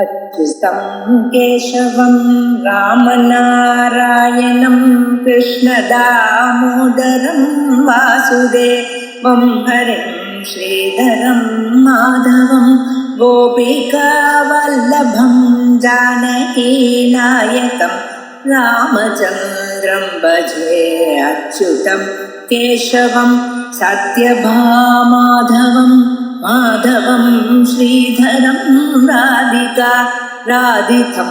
अच्युतं केशवं रामनारायणं कृष्णदामोदरं वासुदेवं हरिं श्रीधरं माधवं गोपिकावल्लभं जानकीनायकं रामचन्द्रं भजे। अच्युतं केशवं सत्यभामाधवं माधवं श्रीधरं राधिका राधितं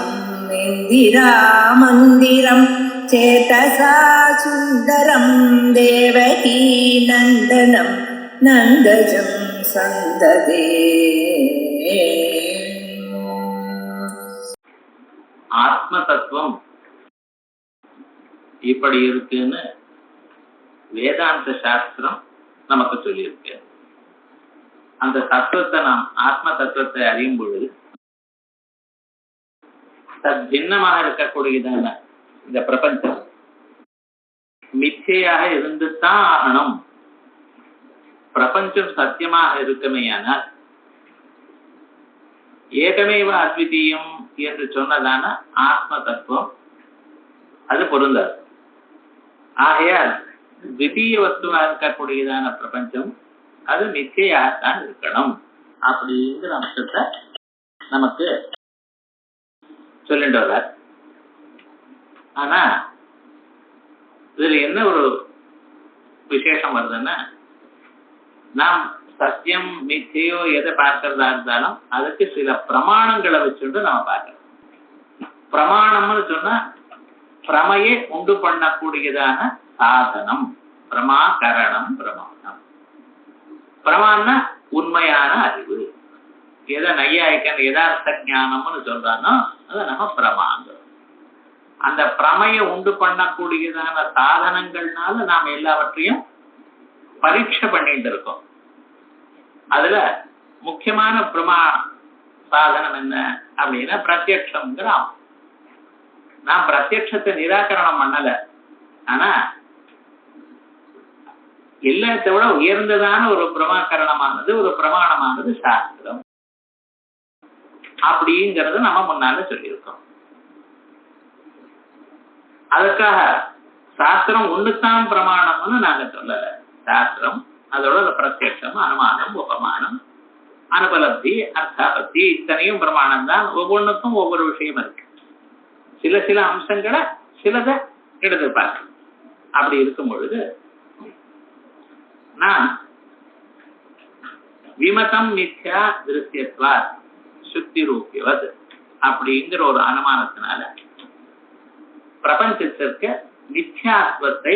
इन्दिरामन्दिरं चेतसा सुन्दरं देवकी नन्दनं नन्दजं सन्ददे। ஆத்ம தத்துவம் இப்படி இருக்குன்னு வேதாந்த சாஸ்திரம் நமக்கு சொல்லியிருக்கு. அந்த தத்துவத்தை நாம் ஆத்ம தத்துவத்தை அறியும் பொழுது பின்னமாக இருக்கக்கூடியதான இந்த பிரபஞ்சம் மிச்சையாக இருந்துதான் ஆகணும். பிரபஞ்சம் சத்தியமாக இருக்குமேயானால் ஏகமேவ அத்விதீயம் என்று சொன்னதான ஆத்ம தத்துவம் அது பொருந்தாது. ஆகையால் திடீய வஸ்துவாக இருக்கக்கூடியதான பிரபஞ்சம் அது மிச்சையாகத்தான் இருக்கணும் அப்படிங்கிற அம்சத்தை நமக்கு சொல்லிட்டு வர்றார். ஆனா இதுல என்ன ஒரு விசேஷம் வருதுன்னா, நாம் சத்தியம் மிச்சையோ எதை பார்க்கறதா இருந்தாலும் அதுக்கு சில பிரமாணங்களை வச்சுட்டு நம்ம பார்க்கணும். பிரமாணம்னு சொன்னா பிரமையை உண்டு பண்ணக்கூடியதான சாதனம், பிரமாகரணம். பிரமாணம் பிரமாணம்னா உண்மையான அறிவு. எதை நையாயிக்கன் யதார்த்த ஞானம்னு சொல்றானோ அதை நம்ம பிரமாங்கிறோம். அந்த பிரமையை உண்டு பண்ணக்கூடியதான சாதனங்கள்னால நாம் எல்லாவற்றையும் பரீட்சை பண்ணிட்டு இருக்கோம். அதுல முக்கியமான பிரமா சாதனம் என்ன அப்படின்னா பிரத்யக்ஷம்ங்கிற. நான் பிரத்யக்ஷத்தை நிராகரணம் பண்ணல, ஆனா எல்லாத்தை விட உயர்ந்ததான ஒரு பிரமாகரணமானது ஒரு பிரமாணமானது சாஸ்திரம் அப்படிங்கிறத நம்ம முன்னால சொல்லியிருக்கோம். அதற்காக சாஸ்திரம் ஒண்ணுத்தான் பிரமாணம்னு நாங்க சொல்லல. சாஸ்திரம் அதோட பிரத்யக்ஷம், அனுமானம், உபமானம், அனுபலப்தி, அர்த்தாபத்தி இத்தனையும் பிரமாணம் தான். ஒவ்வொன்றுக்கும் ஒவ்வொரு விஷயம் இருக்கு. சில அம்சங்களை சிலதை எடுத்துப்பாங்க. அப்படி இருக்கும் பொழுது நான் விமதம் மித்யா திருஷ்யத்வா சுத்தி ரூபியவது அப்படிங்கிற ஒரு அனுமானத்தினால பிரபஞ்சத்திற்கு மித்யாத்வத்தை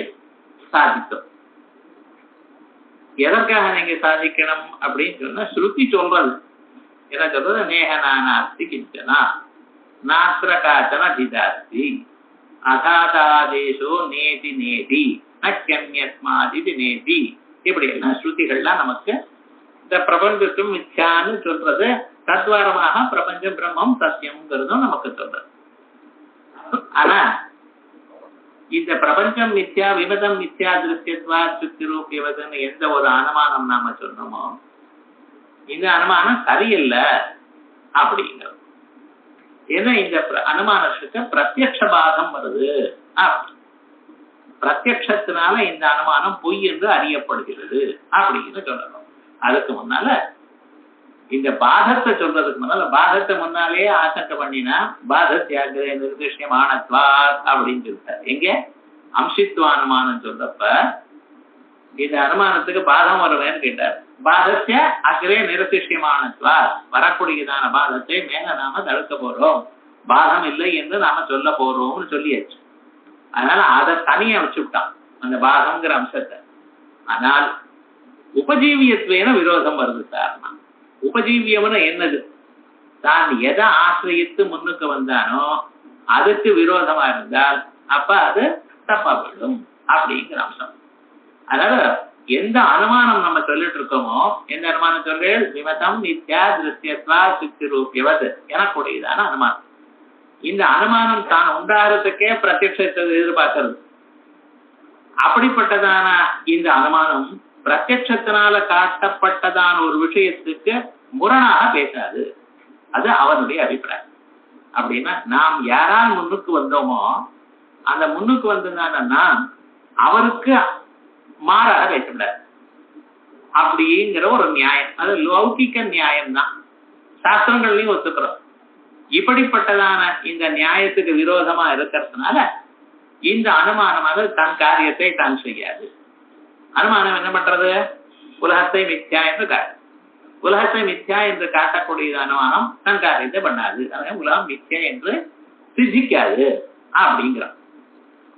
சாதித்தோம். எதற்காக நீங்க சாதிக்கணும் அப்படின்னு சொன்னா, ஸ்ருதி சொல்றது என்ன சொல்றது, நேகனாஸ்தி கிஞ்சனா நாத்திர காச்சன திதாஸ்தி அதாதாதேசோ நேதி நேதி நக்கியன்யஸ்மாதி நேதி. இப்படி எல்லாம் ஸ்ருதிகள்லாம் நமக்கு இந்த பிரபஞ்சத்தும் மித்யான்னு சொல்றது தத்வாரமாக பிரபஞ்சம் பிரம்மம் சத்தியம்ங்கிறதும் நமக்கு சொல்றது. ஆனா இந்த பிரபஞ்சம் மித்யா, விமதம் மித்யா, திருஷ்யத்வா சுத்தி ரூபியவதுன்னு எந்த ஒரு அனுமானம் நாம சொன்னோமோ இந்த அனுமானம் சரியில்ல அப்படிங்கிறது. ஏன்னா இந்த அனுமானத்துக்கு பிரத்யக்ஷ பாதம் வருது. பிரத்யக்ஷத்தினால இந்த அனுமானம் பொய் என்று அறியப்படுகிறது அப்படின்னு சொல்லணும். அதுக்கு முன்னால இந்த பாதத்தை சொல்றதுக்கு முன்னால பாதத்தை முன்னாலே ஆசங்க பண்ணினா பாதத்யாகிரே நிர்திஷ்யமானத்வா அப்படின்னு சொல்லிட்டார். எங்க அம்சித்வ அனுமானம் சொல்றப்ப இந்த அனுமானத்துக்கு பாதம் வருவேன்னு கேட்டார். பாதத்திய அக்ரே நிர்திஷ்யமானத்வா, வரக்கூடியதான பாதத்தை மேல நாம தடுக்க போறோம், பாதம் இல்லை என்று நாம சொல்ல போறோம்னு சொல்லியாச்சு. அதனால அதை தனியா வச்சுவிட்டான் அந்த பாதம்ங்கிற அம்சத்தை. ஆனால் உபஜீவியத்துவேன விரோதம் வருது சார். உபஜீவியம்னு என்னது, தான் எதை ஆசிரியத்து முன்னுக்கு வந்தானோ அதுக்கு விரோதமா இருந்தால் அப்ப அது தப்பா போயிடும் அப்படிங்கிற அம்சம். அதனால எந்த அனுமானம் நம்ம சொல்லிட்டு இருக்கோமோ, எந்த அனுமானம் சொல்ற விமதம் நித்யா திருஷ்யத்வா சுத்தி ரூபியவது எனக்கூடியதான அனுமானம். இந்த அனுமானம் தான் உண்டாகிறதுக்கே பிரத்யட்சத்தை எதிர்பார்க்கிறது. அப்படிப்பட்டதான இந்த அனுமானம் பிரத்யட்சத்தினால காட்டப்பட்டதான ஒரு விஷயத்துக்கு முரணாக பேசாது. அது அவனுடைய அபிப்பிராயம். அப்படின்னா நாம் யாரால் முன்னுக்கு வந்தோமோ அந்த முன்னுக்கு வந்ததுனா அவருக்கு மாறாக பேசக்கூடாது அப்படிங்கிற ஒரு நியாயம். அது லௌகிக்க நியாயம் தான், சாஸ்திரங்கள்லயும் ஒத்துக்கிறோம். இப்படிப்பட்டதான இந்த நியாயத்துக்கு விரோதமா இருக்கிறதுனால இந்த அனுமானமானது தன் காரியத்தை தான் செய்யாது. அனுமானம் என்ன பண்றது? உலகத்தை மித்யா என்று காட்டு. உலகத்தை மித்யா என்று காட்டக்கூடியது அனுமானம் தன் காரியத்தை பண்ணாது. அதாவது உலகம் மித்யா என்று சித்திக்காது அப்படிங்கிறோம்.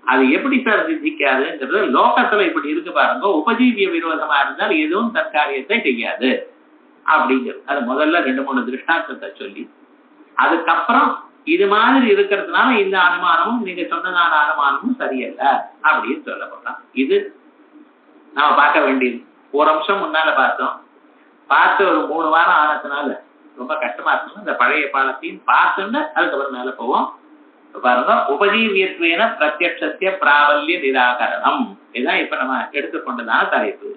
அது எப்படி சார் சித்திக்காதுங்கிறது லோகத்துல இப்படி இருக்கு பாருங்க. உபஜீவிய விரோதமா இருந்தால் எதுவும் தற்காரியத்தை செய்யாது அப்படிங்கிறது. அது முதல்ல 2-3 திருஷ்டாந்தத்தை சொல்லி அதுக்கப்புறம் இது மாதிரி இருக்கிறதுனால இந்த அனுமானமும் நீங்க சொன்னதான அனுமானமும் சரியல்ல அப்படின்னு சொல்லப்படலாம். இது நாம பார்க்க வேண்டியது. ஒரு அம்சம் முன்னால பார்த்து ஒரு 3 வாரம் ஆனதுனால ரொம்ப கஷ்டமா இருக்கணும். இந்த பழைய பாடத்தையும் பார்த்துட்டு அதுக்கப்புறம் மேல போவோம். பாருங்க, உபஜீவியத்வேன பிரத்யக்ஷஸ்ய பிராபல்ய நிராகரணம். இதுதான் இப்ப நம்ம எடுத்துக்கொண்டதான தலைப்பு.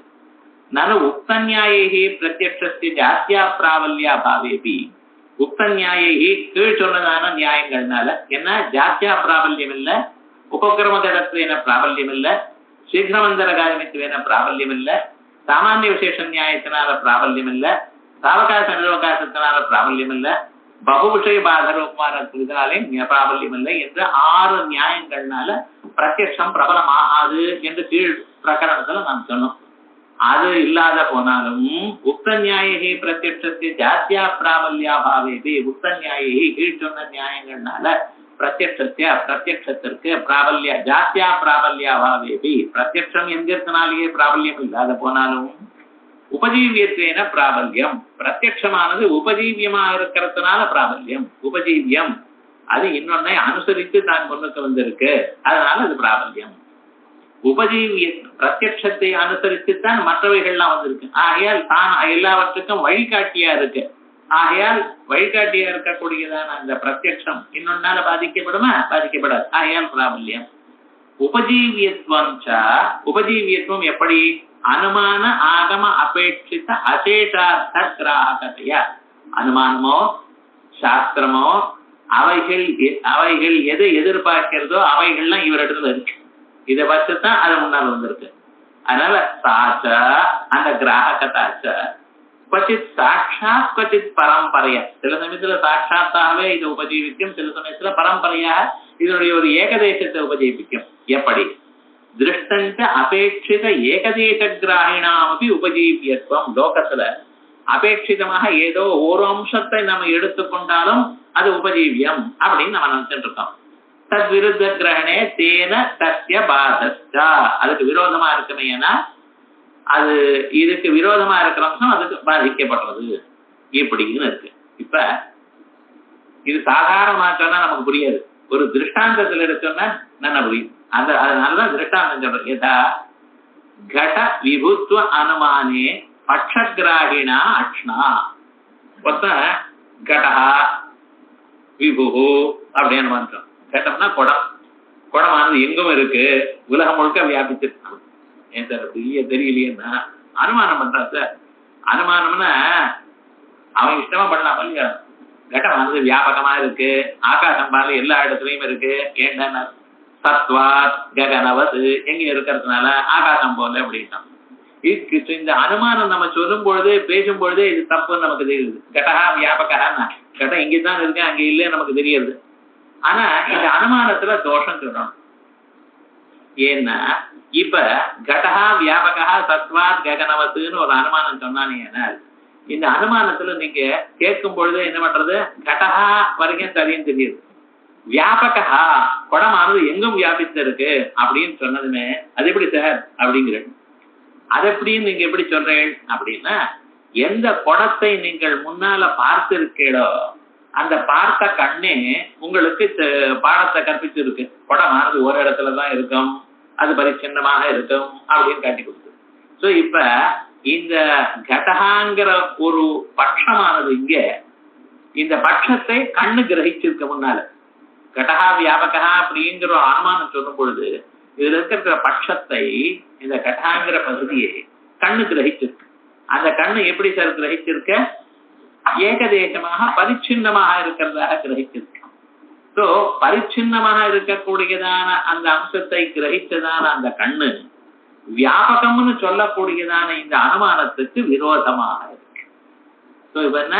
நனு உக்தநியாயைஹி பிரத்யக்ஷஸ்ய ஜாஸ்தியா பிராபல்யா பாவேபி. உக்தநியாயைஹி கீழ் சொன்னதான நியாயங்கள்னால என்ன? ஜாஸ்தியா பிராபல்யம் இல்ல, உபகிரமகரத்வேன பிராபல்யம் இல்ல, சீக்கிரமந்தர காரியத்துவேன பிராபல்யம் இல்ல, சாமானிய விசேஷ நியாயத்தினால பிராபல்யம் இல்ல, சாவகாச நிரவகாசத்தினால பிராபல்யம் இல்ல, பகுவிஷய பாதரூபமானத்தினாலே பிராபல்யம் இல்லை என்று 6 நியாயங்கள்னால பிரத்யக்ஷம் பிரபலமாகாது என்று கீழ் பிரகரணத்துல நாம் சொன்னோம். அது இல்லாத போனாலும் உக்த நியாயி பிரத்யக்ஷத்தை ஜாஸ்தியா பிராபல்யா பாவேபி. உக்த நியாயி கீழ் சொன்ன நியாயங்கள்னால பிரத்யக்ஷத்திற்கு பிராபல்யா ஜாஸ்தியா பிராபல்யா பாவேபி. பிரத்யக்ஷம் என்கிறதுனாலேயே பிராபல்யம் இல்லாத போனாலும் உபஜீவியத்வேன பிராபல்யம். பிரத்யக்ஷமானது உபஜீவியமா இருக்கிறதுனால பிராபல்யம். உபஜீவியம் அது இன்னொன்னை அனுசரித்து தான் முன்னுக்கு வந்திருக்கு, அதனால அது பிராபல்யம். உபஜீவிய பிரத்யக்ஷத்தை அனுசரித்துத்தான் மற்றவைகள்லாம் வந்திருக்கு. ஆகையால் தான் எல்லாவற்றுக்கும் வழிகாட்டியா இருக்கு. ஆகையால் வழிகாட்டியா இருக்கக்கூடியதான அந்த பிரத்யக்ஷம் இன்னொன்னால பாதிக்கப்படுமா? பாதிக்கப்படாது. ஆகையால் பிராபல்யம். உபஜீவியத்துவம் எப்படி? அனுமான ஆகம அபேட்சித அசேஷார்த்த கிராகதையா. அனுமானமோ சாஸ்திரமோ அவைகள் எதை எதிர்பார்க்கிறதோ அவைகள்லாம் இவரிடத்துல இருக்கு. இதை வச்சுதான் அது முன்னால் வந்திருக்கு. அதனால சாச்ச அந்த கிராகதாச்ச கொச்சித் சாட்சாத் கொச்சித் பரம்பரையா. சில சமயத்துல சாட்சாத்தாகவே இது உபஜீவிக்கும், சில சமயத்துல பரம்பரையாக இதனுடைய ஒரு ஏகதேசத்தை உபஜீவிக்கும். எப்படி? திருஷ்டஞ்ச அபேட்சித ஏகதேச கிராகிணாமபி உபஜீவியத்துவம். லோகத்துல அபேட்சிதமாக ஏதோ ஒரு அம்சத்தை நம்ம எடுத்துக்கொண்டாலும் அது உபஜீவியம் அப்படின்னு நம்ம நினைச்சுட்டு இருக்கோம். தத் விருத்த கிரகணே தேன தஸ்ய பாதஸ்தா. அதுக்கு விரோதமா இருக்குமே, ஏன்னா அது இதுக்கு விரோதமா இருக்கிற அம்சம் அதுக்கு பாதிக்கப்படுறது இப்படின்னு இருக்கு. இப்ப இது சாதாரணமா சொன்னா நமக்கு புரியாது. ஒரு திருஷ்டாந்தத்துல எடுத்தோம்னா நல்லா புரியும். அதனாலதான் திருஷ்டாந்தம் சொல்றேன். யதா கட விபுத்துவ அனுமானே பட்சகிராகிணா அக்ஷ்ணா. மொத்த கடஹா விபு அப்படி அனுமானம். கட்டம்னா குடம். குடமானது எங்கும் இருக்கு, உலகம் முழுக்க வியாபிச்சிருக்கு. ஏன் சார் பெரிய தெரியலையேன்னா அனுமானம் பண்றான் சார். அனுமானம்னா அவன் இஷ்டமா பண்ணலாம் இல்லையா? கட்டமானது வியாபகமா இருக்கு, ஆகாசம் பாரு எல்லா இடத்துலயும் இருக்கு. ஏன்னா சத்வாத் ககனவத் எங்க இருக்கிறதுனால ஆகாசம் போல அப்படின்னா இந்த அனுமானம் நம்ம சொல்லும் பொழுது பேசும் பொழுதே இது தப்புன்னு நமக்கு தெரியுது. கடகா வியாபகன்னா கட்டம் இங்கதான் இருக்கு, அங்க இல்லையே நமக்கு தெரியுது. ஆனா இந்த அனுமானத்துல தோஷம் சொல்லணும். ஏன்னா இப்ப கடகா வியாபகா சத்வாத் ககனவத்துன்னு ஒரு அனுமானம் சொன்னானே, இந்த அனுமானத்துல நீங்க கேட்கும் பொழுது என்ன பண்றது? கடகா வரைக்கும் சரின்னு தெரியுது. வியாபகா குடமானது எங்கும் வியாபித்து இருக்கு அப்படின்னு சொன்னதுமே அது எப்படி சார் அப்படிங்கிற அது எப்படின்னு நீங்க எப்படி சொல்றீங்க அப்படின்னா, எந்த குடத்தை நீங்கள் முன்னால பார்த்திருக்கீங்களோ அந்த பார்த்த கண்ணே உங்களுக்கு பாடத்தை கற்பிச்சிருக்கு. குடமானது ஒரு இடத்துலதான் இருக்கும், அது பரிச்சின்னமாக இருக்கும் அப்படின்னு காட்டி கொடுத்து. சோ இப்ப இந்த கடகாங்கிற ஒரு பட்சமானது இங்க இந்த பட்சத்தை கண்ணு கிரகிச்சிருக்க முன்னால. கடகா வியாபகா அப்படிங்கிற ஒரு அனுமானம் சொல்லும் பொழுது இதுல இருக்கிற பட்சத்தை இந்த கடகாங்கிற பகுதியை கண்ணு கிரகிச்சிருக்கு. அந்த கண்ணு எப்படி சார் கிரகிச்சிருக்க? ஏகதேசமாக பரிச்சின்னமாக இருக்கிறதாக கிரகிச்சிருக்கு. சோ பரிச்சின்னமாக இருக்கக்கூடியதான அந்த அம்சத்தை கிரகித்ததான அந்த கண்ணு வியாபகம்னு சொல்லக்கூடியதான இந்த அனுமானத்துக்கு விரோதமாக இருக்கு. சோ இப்ப என்ன,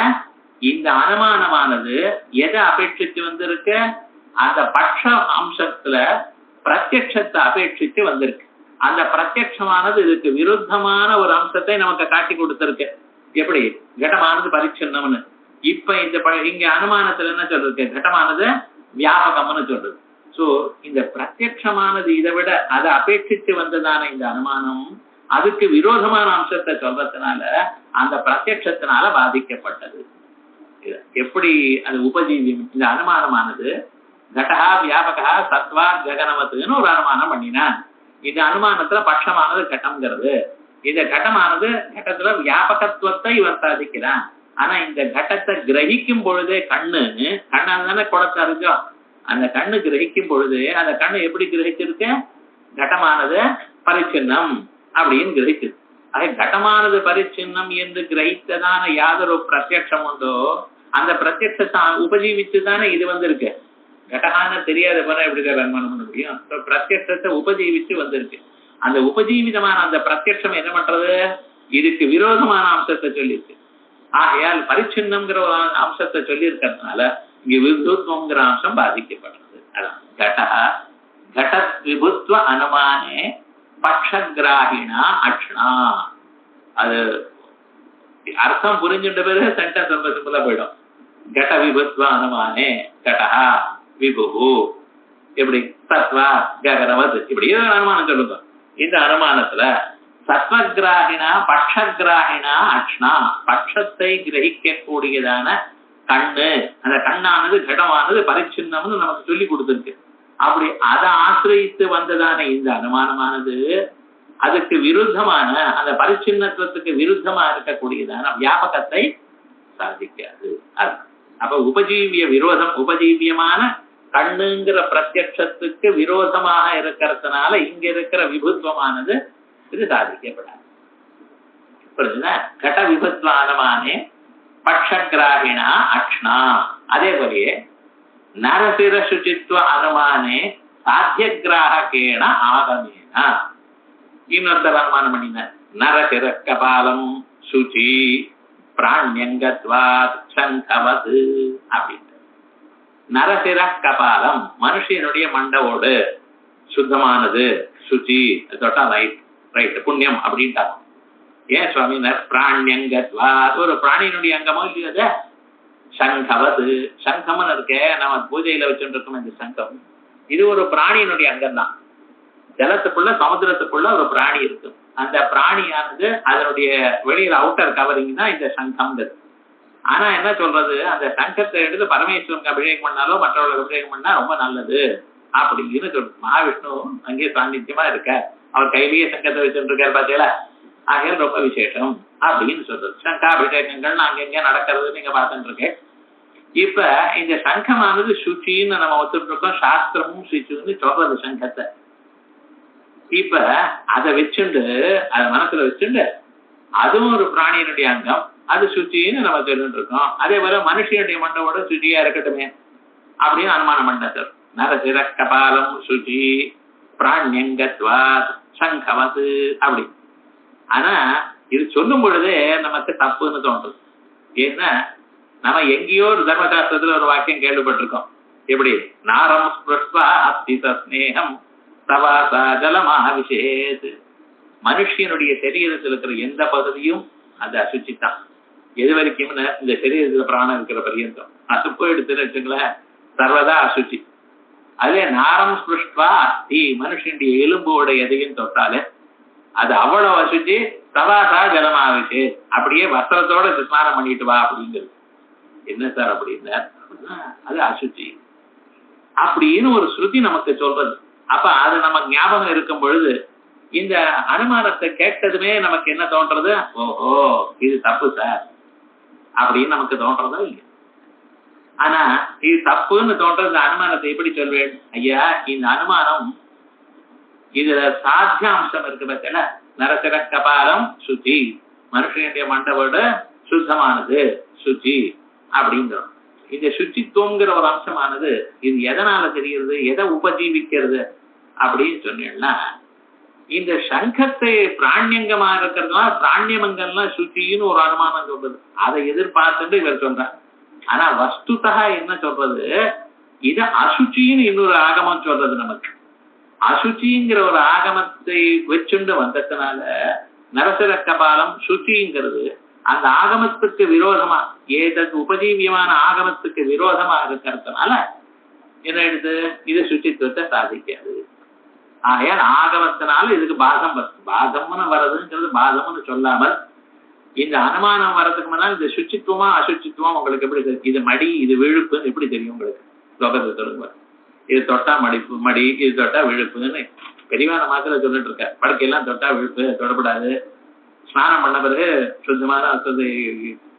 இந்த அனுமானமானது எதை அபேட்சித்து வந்திருக்கு? அந்த பட்ச அம்சத்துல பிரத்யட்சத்தை அபேட்சித்து வந்திருக்கு. அந்த பிரத்யட்சமானது இதுக்கு விருத்தமான ஒரு அம்சத்தை நமக்கு காட்டி கொடுத்திருக்கு. எப்படி? கடமானது பரிச்சின்னம்னு. இப்ப இங்க அனுமானத்துல என்ன சொல்றது? கடமானது வியாபகம்னு சொல்றது. சோ இந்த பிரத்யட்சமானது இதை விட அதை அபேட்சித்து வந்ததான இந்த அனுமானம் அதுக்கு விரோதமான அம்சத்தை சொல்றதுனால அந்த பிரத்யட்சத்தினால பாதிக்கப்பட்டது. எப்படி அது உபஜீவியம்? இந்த அனுமானமானது கடகா வியாபகா சத்வா ஜெகனவத்துன்னு ஒரு அனுமானம் பண்ணினான். இந்த அனுமானத்துல பட்சமானது கட்டம்ங்கிறது. இந்த கட்டமானது கட்டத்துல வியாபகத்துவத்தை இவர் சாதிக்கிறான். ஆனா இந்த கட்டத்தை கிரகிக்கும் பொழுதே கண்ணால் தானே குடத்தை அறிஞ்சோம். அந்த கண்ணு கிரகிக்கும் பொழுது அந்த கண்ணு எப்படி கிரகிச்சிருக்கு? கடமானது பரிச்சின்னம் அப்படின்னு கிரகிச்சிருக்கு. ஆக கடமானது பரிச்சின்னம் என்று கிரகித்ததான யாதொரு பிரத்யட்சம் உண்டோ அந்த பிரத்யட்சத்தை உபஜீவித்து தானே இது வந்திருக்கு. கடகான தெரியாத போல எப்படி அனுமானம் பண்ண முடியும்? பிரத்யட்சத்தை உபஜீவித்து வந்திருக்கு. அந்த உபஜீவிதமான அந்த பிரத்யட்சம் என்ன பண்றது? இதுக்கு விரோதமான அம்சத்தை சொல்லியிருக்கு. ஆகையால் பரிச்சின்னம்ங்கிற ஒரு அம்சத்தை சொல்லி இருக்கிறதுனால இங்க விபுத்துவங்கிற அம்சம் பாதிக்கப்படுறது. அதான் கட விபுத்துவ அனுமானே பட்சகிராகினா அக்ஷணா. அது அர்த்தம் புரிஞ்சுட்ட பிறகு சென்டென்ஸ் ரொம்ப சிம்பிளா போயிடும். கட விபுத்துவ அனுமானே கடஹா விபுஹு எப்படி சத்வா ககனவது இப்படி அனுமானம் சொல்லுங்க. இந்த அனுமானத்துல சத்வகிராகினா பட்சகிராகினா அக்ஷணா, பட்சத்தை கிரகிக்க கூடியதான கண்ணு, அந்த கண்ணானது கடமானது பரிச்சின்னம்னு நமக்கு சொல்லி கொடுத்திருக்கு. அப்படி அதை ஆசிரியித்து வந்ததான இந்த அனுமானமானது அதுக்கு விருத்தமான அந்த பரிச்சின்னத்துவத்துக்கு விருத்தமா இருக்கக்கூடியதான வியாபகத்தை சாதிக்காது. அப்ப உபஜீவிய விரோதம், உபஜீவியமான கண்ணுங்கிற பிரத்யட்சத்துக்கு விரோதமாக இருக்கிறதுனால இங்க இருக்கிற விபுத்துவமானது இது சாதிக்கப்படாது. புரிஞ்சுதா? கட விபத்வானமானே பட்சகிராகினா அக்ஷணா. அதே போலயே நரசிர சுச்சித்வ அனுமானே சாத்தியகிராகேன ஆகமேனா. இன்னொருத்தர் அனுமானம் பண்ணினார். நரசிர கபாலம் சுச்சி பிராண்யங்கத்வாத் சங்கவது அப்படின்னு. நரசிர கபாலம் மனுஷனுடைய மண்டவோடு சுத்தமானது, சுச்சி, தொட்டா ரைட் புண்ணியம் அப்படின்ட்டாங்க. ஏன் சுவாமி? பிராண்யங்கத்வா, ஒரு பிராணியினுடைய அங்கமோ இல்லையோ அது சங்கவது. சங்கம்னு இருக்க நம்ம பூஜையில வச்சுட்டு இருக்கோம். இந்த சங்கம் இது ஒரு பிராணியினுடைய அங்கம் தான். ஜலத்துக்குள்ள சமுத்திரத்துக்குள்ள ஒரு பிராணி இருக்கு. அந்த பிராணியானது அதனுடைய வெளியில அவுட்டர் கவரிங் தான் இந்த சங்கம்ங்கிறது. ஆனா என்ன சொல்றது, அந்த சங்கத்தை எடுத்து பரமேஸ்வரனுக்கு அபிஷேகம் பண்ணாலோ மற்றவர்களுக்கு அபிஷேகம் பண்ணா ரொம்ப நல்லது அப்படின்னு சொல்றது. மகாவிஷ்ணு அங்கே சாநித்தியமா இருக்க, அவர் கையிலேயே சங்கத்தை வச்சுட்டு இருக்காரு பார்த்தீங்களா, ஆகையால் ரொம்ப விசேஷம் அப்படின்னு சொல்றது. சங்காபிஷேகங்கள் அங்கங்க நடக்கிறது நீங்க பார்த்துட்டு இருக்கேன். இப்ப இந்த சங்கமானது சுச்சின்னு நம்ம ஒத்துட்டு இருக்கோம். சாஸ்திரமும் சுச்சின்னு சொல்றது சங்கத்தை. இப்ப அதை வச்சுண்டு அதை மனசுல வச்சுண்டு அதுவும் ஒரு பிராணியினுடைய அங்கம், அது சுச்சின்னு நம்ம சொல்லிட்டு இருக்கோம். அதே போல மனுஷனுடைய மண்டவோட சுச்சியா இருக்கட்டுமே அப்படின்னு அனுமானம் பண்ணார். நரசிர கபாலம் சுச்சி பிராண்யங்கத்வா சங்கவது அப்படி. ஆனா இது சொல்லும் பொழுதே நமக்கு தப்புன்னு தோன்றுது. ஏன்னா நம்ம எங்கேயோ ஒரு தர்மசாஸ்திரத்துல ஒரு வாக்கியம் கேள்விப்பட்டிருக்கோம். எப்படி? நாரம் ஸ்பிருஷ்வா அப்தித ஸ்நேகம் தவாசா ஜலமாவிஷேத். மனுஷனுடைய சரீரத்தில் இருக்கிற எந்த பகுதியும் அது அசுச்சித்தான். எது வரைக்கும் இந்த சரீரத்துல பிராணம் இருக்கிற பரியந்தம் அது போயிடுத்துன்னு வச்சுங்களேன், சர்வதா அசுச்சி. அதே நாரம் ஸ்பிருஷ்வா அஸ்தி, மனுஷனுடைய எலும்போட எதையும் தொட்டாலே அது அவ்வளவு அசுச்சி. தவாசா ஜலமாவிஷே, அப்படியே வஸ்திரத்தோட ஸ்நானம் பண்ணிட்டு வா அப்படிங்கிறது. என்ன சார் அப்படின்னா அது அசுச்சி அப்படின்னு ஒரு ஸ்ருதி நமக்கு சொல்றது. அப்ப அது நம்ம ஞாபகம் இருக்கும் பொழுது இந்த அனுமானத்தை கேட்டதுமே நமக்கு என்ன தோன்றது? ஓஹோ இது தப்பு சார் அப்படின்னு நமக்கு தோன்றதா இல்லையா? ஆனா இது தப்புன்னு தோன்றது அனுமானத்தை எப்படி சொல்வேன்? ஐயா, இந்த அனுமானம் இதுல சாத்திய அம்சம் இருக்கு பார்த்தல. நரசிர கபாலம் சுச்சி, மனுஷனுடைய மண்டவோட சுத்தமானது சுச்சி அப்படிங்கிறோம். இந்த சுச்சித்துவங்கிற ஒரு அம்சமானது இது எதனால தெரிகிறது, எதை உபஜீவிக்கிறது அப்படின்னு சொன்னீங்கன்னா, இந்த சங்கத்தை பிராணியங்கமா இருக்கிறதுனால பிராணியமங்கள்லாம் சுச்சின்னு ஒரு அனுமானம் சொல்றது. அதை எதிர்பார்த்துட்டு இவர் சொல்றார். ஆனா வஸ்துதா என்ன சொல்றது, இது அசுச்சின்னு இன்னொரு ஆகமம் சொல்றது. நமக்கு அசுச்சிங்கிற ஒரு ஆகமத்தை வச்சுண்டு வந்ததுனால நரசிர கபாலம் சுச்சிங்கிறது அந்த ஆகமத்துக்கு விரோதமா, ஏதது உபஜீவியமான ஆகமத்துக்கு விரோதமா இருக்கிறதுனால என்ன எடுத்து இது சுச்சித்துவத்தை சாதிக்காது. ஆகையால் ஆகமத்தினால இதுக்கு பாதம் வருது. பாதம்னு வர்றதுங்கிறது பாதம்னு சொல்லாமல் இந்த அனுமானம் வர்றதுக்கு முன்னால் இந்த சுச்சித்துவமா அசுச்சித்துவம் உங்களுக்கு எப்படி தெரியும்? இது மடி இது விழுப்புன்னு எப்படி தெரியும் உங்களுக்கு? லோகத்தை சொல்லுங்க. இது தொட்டா மடிப்பு மடி, இது தொட்டா விழுப்புன்னு பெரியவான மாத்திர சொல்லிட்டு இருக்க. படுக்கையெல்லாம் தொட்டா விழுப்பு, தொடப்படாது. ஸ்நானம் பண்ண பிறகு சுத்தமான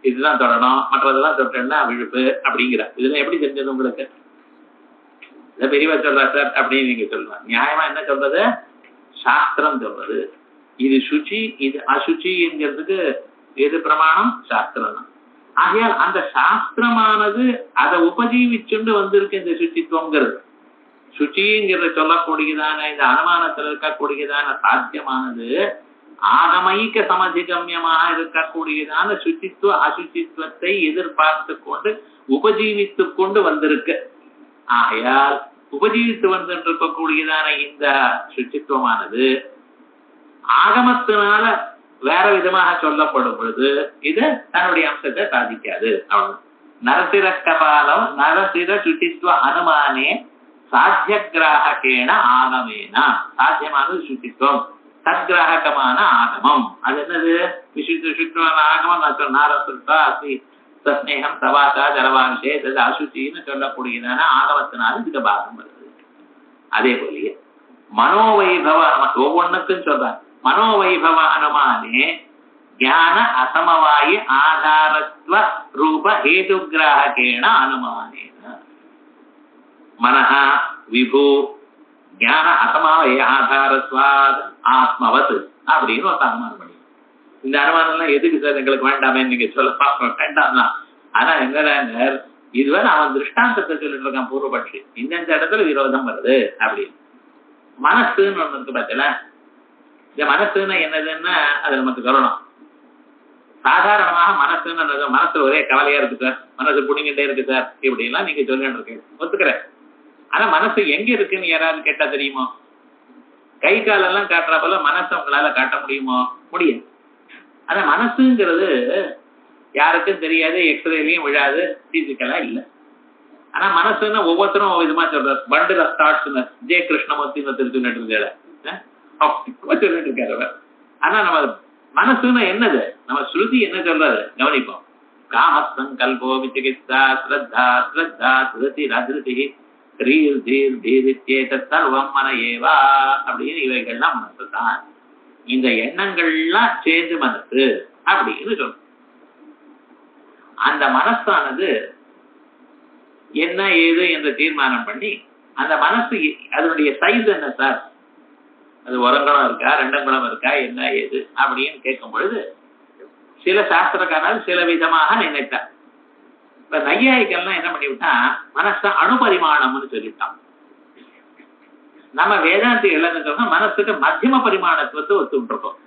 இதுதான் தொடணும், மற்றதெல்லாம் தொட்டா விழுப்பு அப்படிங்கிற. இதெல்லாம் எப்படி தெரிஞ்சது உங்களுக்கு? இதை பெரியவா சொல்றா சார் அப்படின்னு நீங்க சொல்லலாம். நியாயமா என்ன சொல்றது? சாஸ்திரம் சொல்றது. இது சுச்சி இது அசுச்சிங்கிறதுக்கு எது பிரமாணம்? சாஸ்திரம் தான். ஆகையால் அந்த சாஸ்திரமானது அதை உபஜீவிச்சுண்டு வந்திருக்கு இந்த சுச்சித்துவங்கிறது. சுச்சிங்கிறத சொல்லக்கூடியதான இந்த அனுமானத்தில் இருக்கக்கூடியதான சாத்தியமானது ஆகமைக்க சமதிகமியமாக இருக்கக்கூடியதான சுச்சித்துவ அசுச்சித்துவத்தை எதிர்பார்த்து கொண்டு உபஜீவித்து கொண்டு வந்திருக்கு. ஆகையால் உபஜீவித்து வந்துருக்கக்கூடியதான இந்த சுச்சித்துவமானது ஆகமத்தினால வேற விதமாக சொல்லப்படும் பொழுது இது தன்னுடைய அம்சத்தை சாதிக்காது. அவ்வளவு. நரசிர கபாலம் நரசிர சுச்சித்துவ அனுமானே சாத்திய கிராகேன ஆகமேனா. சாத்தியமானது சுச்சித்துவம், சத்கிராகமான ஆகமம். அது என்னது? விசுத்தமான ஆகமம். நாரசுத்தா அசி சஸ்நேகம் சவாசா ஜலவாம்சே அது அசுச்சின்னு சொல்லக்கூடியதான ஆகமத்தினால இதுக்கு பாகம் வருது. அதே போலயே மனோவைபவ ஒவ்வொன்றுக்கும் சொல்றாங்க. மனோவைபவ அனுமானே ஞான அசமவாயி ஆதாரத்வ ரூப ஹேதுகிராகேன அனுமானேன மனஹ விபு ஞான அசமவாயி ஆதாரத்வாத் ஆத்மவத் அப்படின்னு ஒரு அனுமானம் பண்ணி. இந்த அனுமானம் எல்லாம் எதுக்கு சார் எங்களுக்கு வேண்டாமே நீங்க சொல்ல வேண்டாம் தான். ஆனா எங்க இதுவரை அவன் திருஷ்டாந்தத்தை சொல்லிட்டு இருக்கான் பூர்வபட்சி. இந்த இடத்துல விரோதம் வருது அப்படின்னு. மனசுன்னு ஒண்ணு இருக்கு பார்த்தல. இந்த மனசுன்னு என்னதுன்னா அது நமக்கு சொல்லணும். சாதாரணமாக மனசுன்னு மனசு ஒரே கவலையா இருக்கு சார், மனசு புடிங்கிட்டே இருக்கு சார் இப்படிலாம் நீங்க சொல்லிட்டு இருக்கீங்க, ஒத்துக்கிறேன். ஆனா மனசு எங்க இருக்குன்னு யாராவது கேட்டா தெரியுமோ? கை காலெல்லாம் காட்டுறப்பல மனசை உங்களால காட்ட முடியுமோ? முடியும். ஆனா மனசுங்கிறது யாருக்கும் தெரியாது, எக்ஸ்ரேலையும் விழாது, பிசிக்கலா இல்லை. ஆனா மனசுன்னு ஒவ்வொருத்தரும் ஒவ்வொரு விதமா சொல்றாரு. Bundle of thoughts J Krishnamurti சொல்லிட்டு இருக்காரு அவர். ஆனா நம்ம மனசுன்னு என்னது, நம்ம ஸ்ருதி என்ன சொல்றது கவனிப்போம். காமஸ்தம் கல்போ விசிகித்சா ஸ்ரத்தா ஸ்ரத்தா திருதி ரதிருதி ரீர் தீர் தீரித்தேத சர்வம் மன ஏவா அப்படின்னு இவைகள்லாம் மனசு தான். இந்த எண்ணங்கள்லாம் சேர்ந்து மனசு அப்படின்னு சொல்றோம். அந்த மனசானது என்ன ஏது என்று தீர்மானம் பண்ணி அந்த மனசு அதனுடைய சைஸ் என்ன சார், அது ஒரங்குணம் இருக்கா ரெண்டங்குணம் இருக்கா என்ன ஏது அப்படின்னு கேட்கும் பொழுது சில சாஸ்திரக்காரர் சில விதமாக நினைத்தார். இப்ப நையாயிக்கெல்லாம் என்ன பண்ணிவிட்டா மனச அணுபரிமாணம்னு சொல்லிவிட்டான். நம்ம வேதாந்தி என்ன சொன்னா மனசுக்கு மத்தியம பரிமாணத்துவத்தை ஒத்துட்டு இருக்கோம்.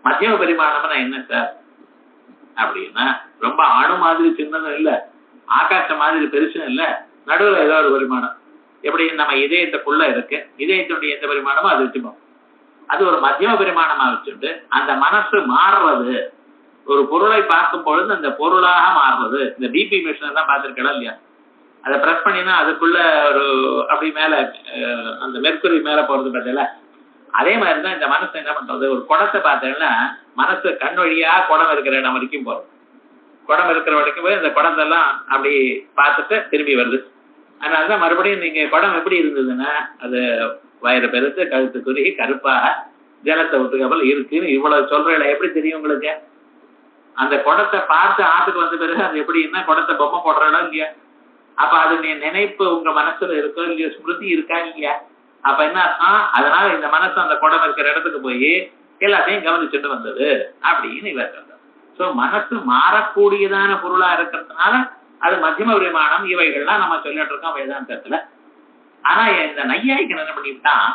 மத்தியம பரிமாணம்னா என்ன சார் அப்படின்னா ரொம்ப அணு மாதிரி சின்னதும் இல்லை, ஆகாசம் மாதிரி பெருசும் இல்லை, நடுவில் ஏதோ ஒரு பரிமாணம். எப்படி நம்ம இதயத்துக்குள்ள இருக்கு, இதயத்துடைய எந்த பரிமாணமோ அது வச்சுப்போம். அது ஒரு மத்தியம பரிமாணமா வச்சுட்டு அந்த மனசு மாறுறது, ஒரு பொருளை பார்க்கும் பொழுது அந்த பொருளாக மாறுறது. இந்த டிபி மிஷின் தான் பார்த்துருக்கலாம் இல்லையா, அதை ப்ரெஸ் பண்ணினா அதுக்குள்ள ஒரு அப்படி மேல அந்த மெர்க்குரி மேல போறது பார்த்தல, அதே மாதிரிதான் இந்த மனசு என்ன பண்றது. ஒரு குடத்தை பார்த்தேன்னா மனசு கண் வழியா குடம் இருக்கிற இடம் வரைக்கும் போறது, குடம் இருக்கிற வரைக்கும் போய் அந்த குடத்தெல்லாம் அப்படி பார்த்துட்டு திரும்பி வருது. அதனாலதான் மறுபடியும் நீங்க குடம் எப்படி இருந்ததுன்னா அது வயிறு பெருத்து கழுத்து குறுகி கருப்பாக ஜலத்தை ஒத்துக்கப்பல் இருக்குன்னு இவ்வளவு சொல்ற இடம் எப்படி தெரியும் உங்களுக்கு? அந்த குடத்தை பார்த்து ஆத்துக்கு வந்த பிறகு அது எப்படின்னா குடத்தை பொம்மை போடுற இடம் இல்லையா? அப்ப அது நீ நினைப்பு உங்க மனசுல இருக்கோ இல்லையோ, ஸ்மிருதி இருக்கா இல்லையா? அப்ப என்ன அர்த்தம்? அதனால இந்த மனசு அந்த குடம் இருக்கிற இடத்துக்கு போய் எல்லாத்தையும் கவனிச்சுட்டு வந்தது அப்படின்னு இவர் சொல்றார். சோ மனசு மாறக்கூடியதான பொருளா இருக்கிறதுனால அது மத்தியம பரிமாணம் இவைகள்லாம் நம்ம சொல்லிட்டு இருக்கோம் வேதாந்தத்துல. ஆனா இந்த நையாயிக்கு என்ன பண்ணிவிட்டான்,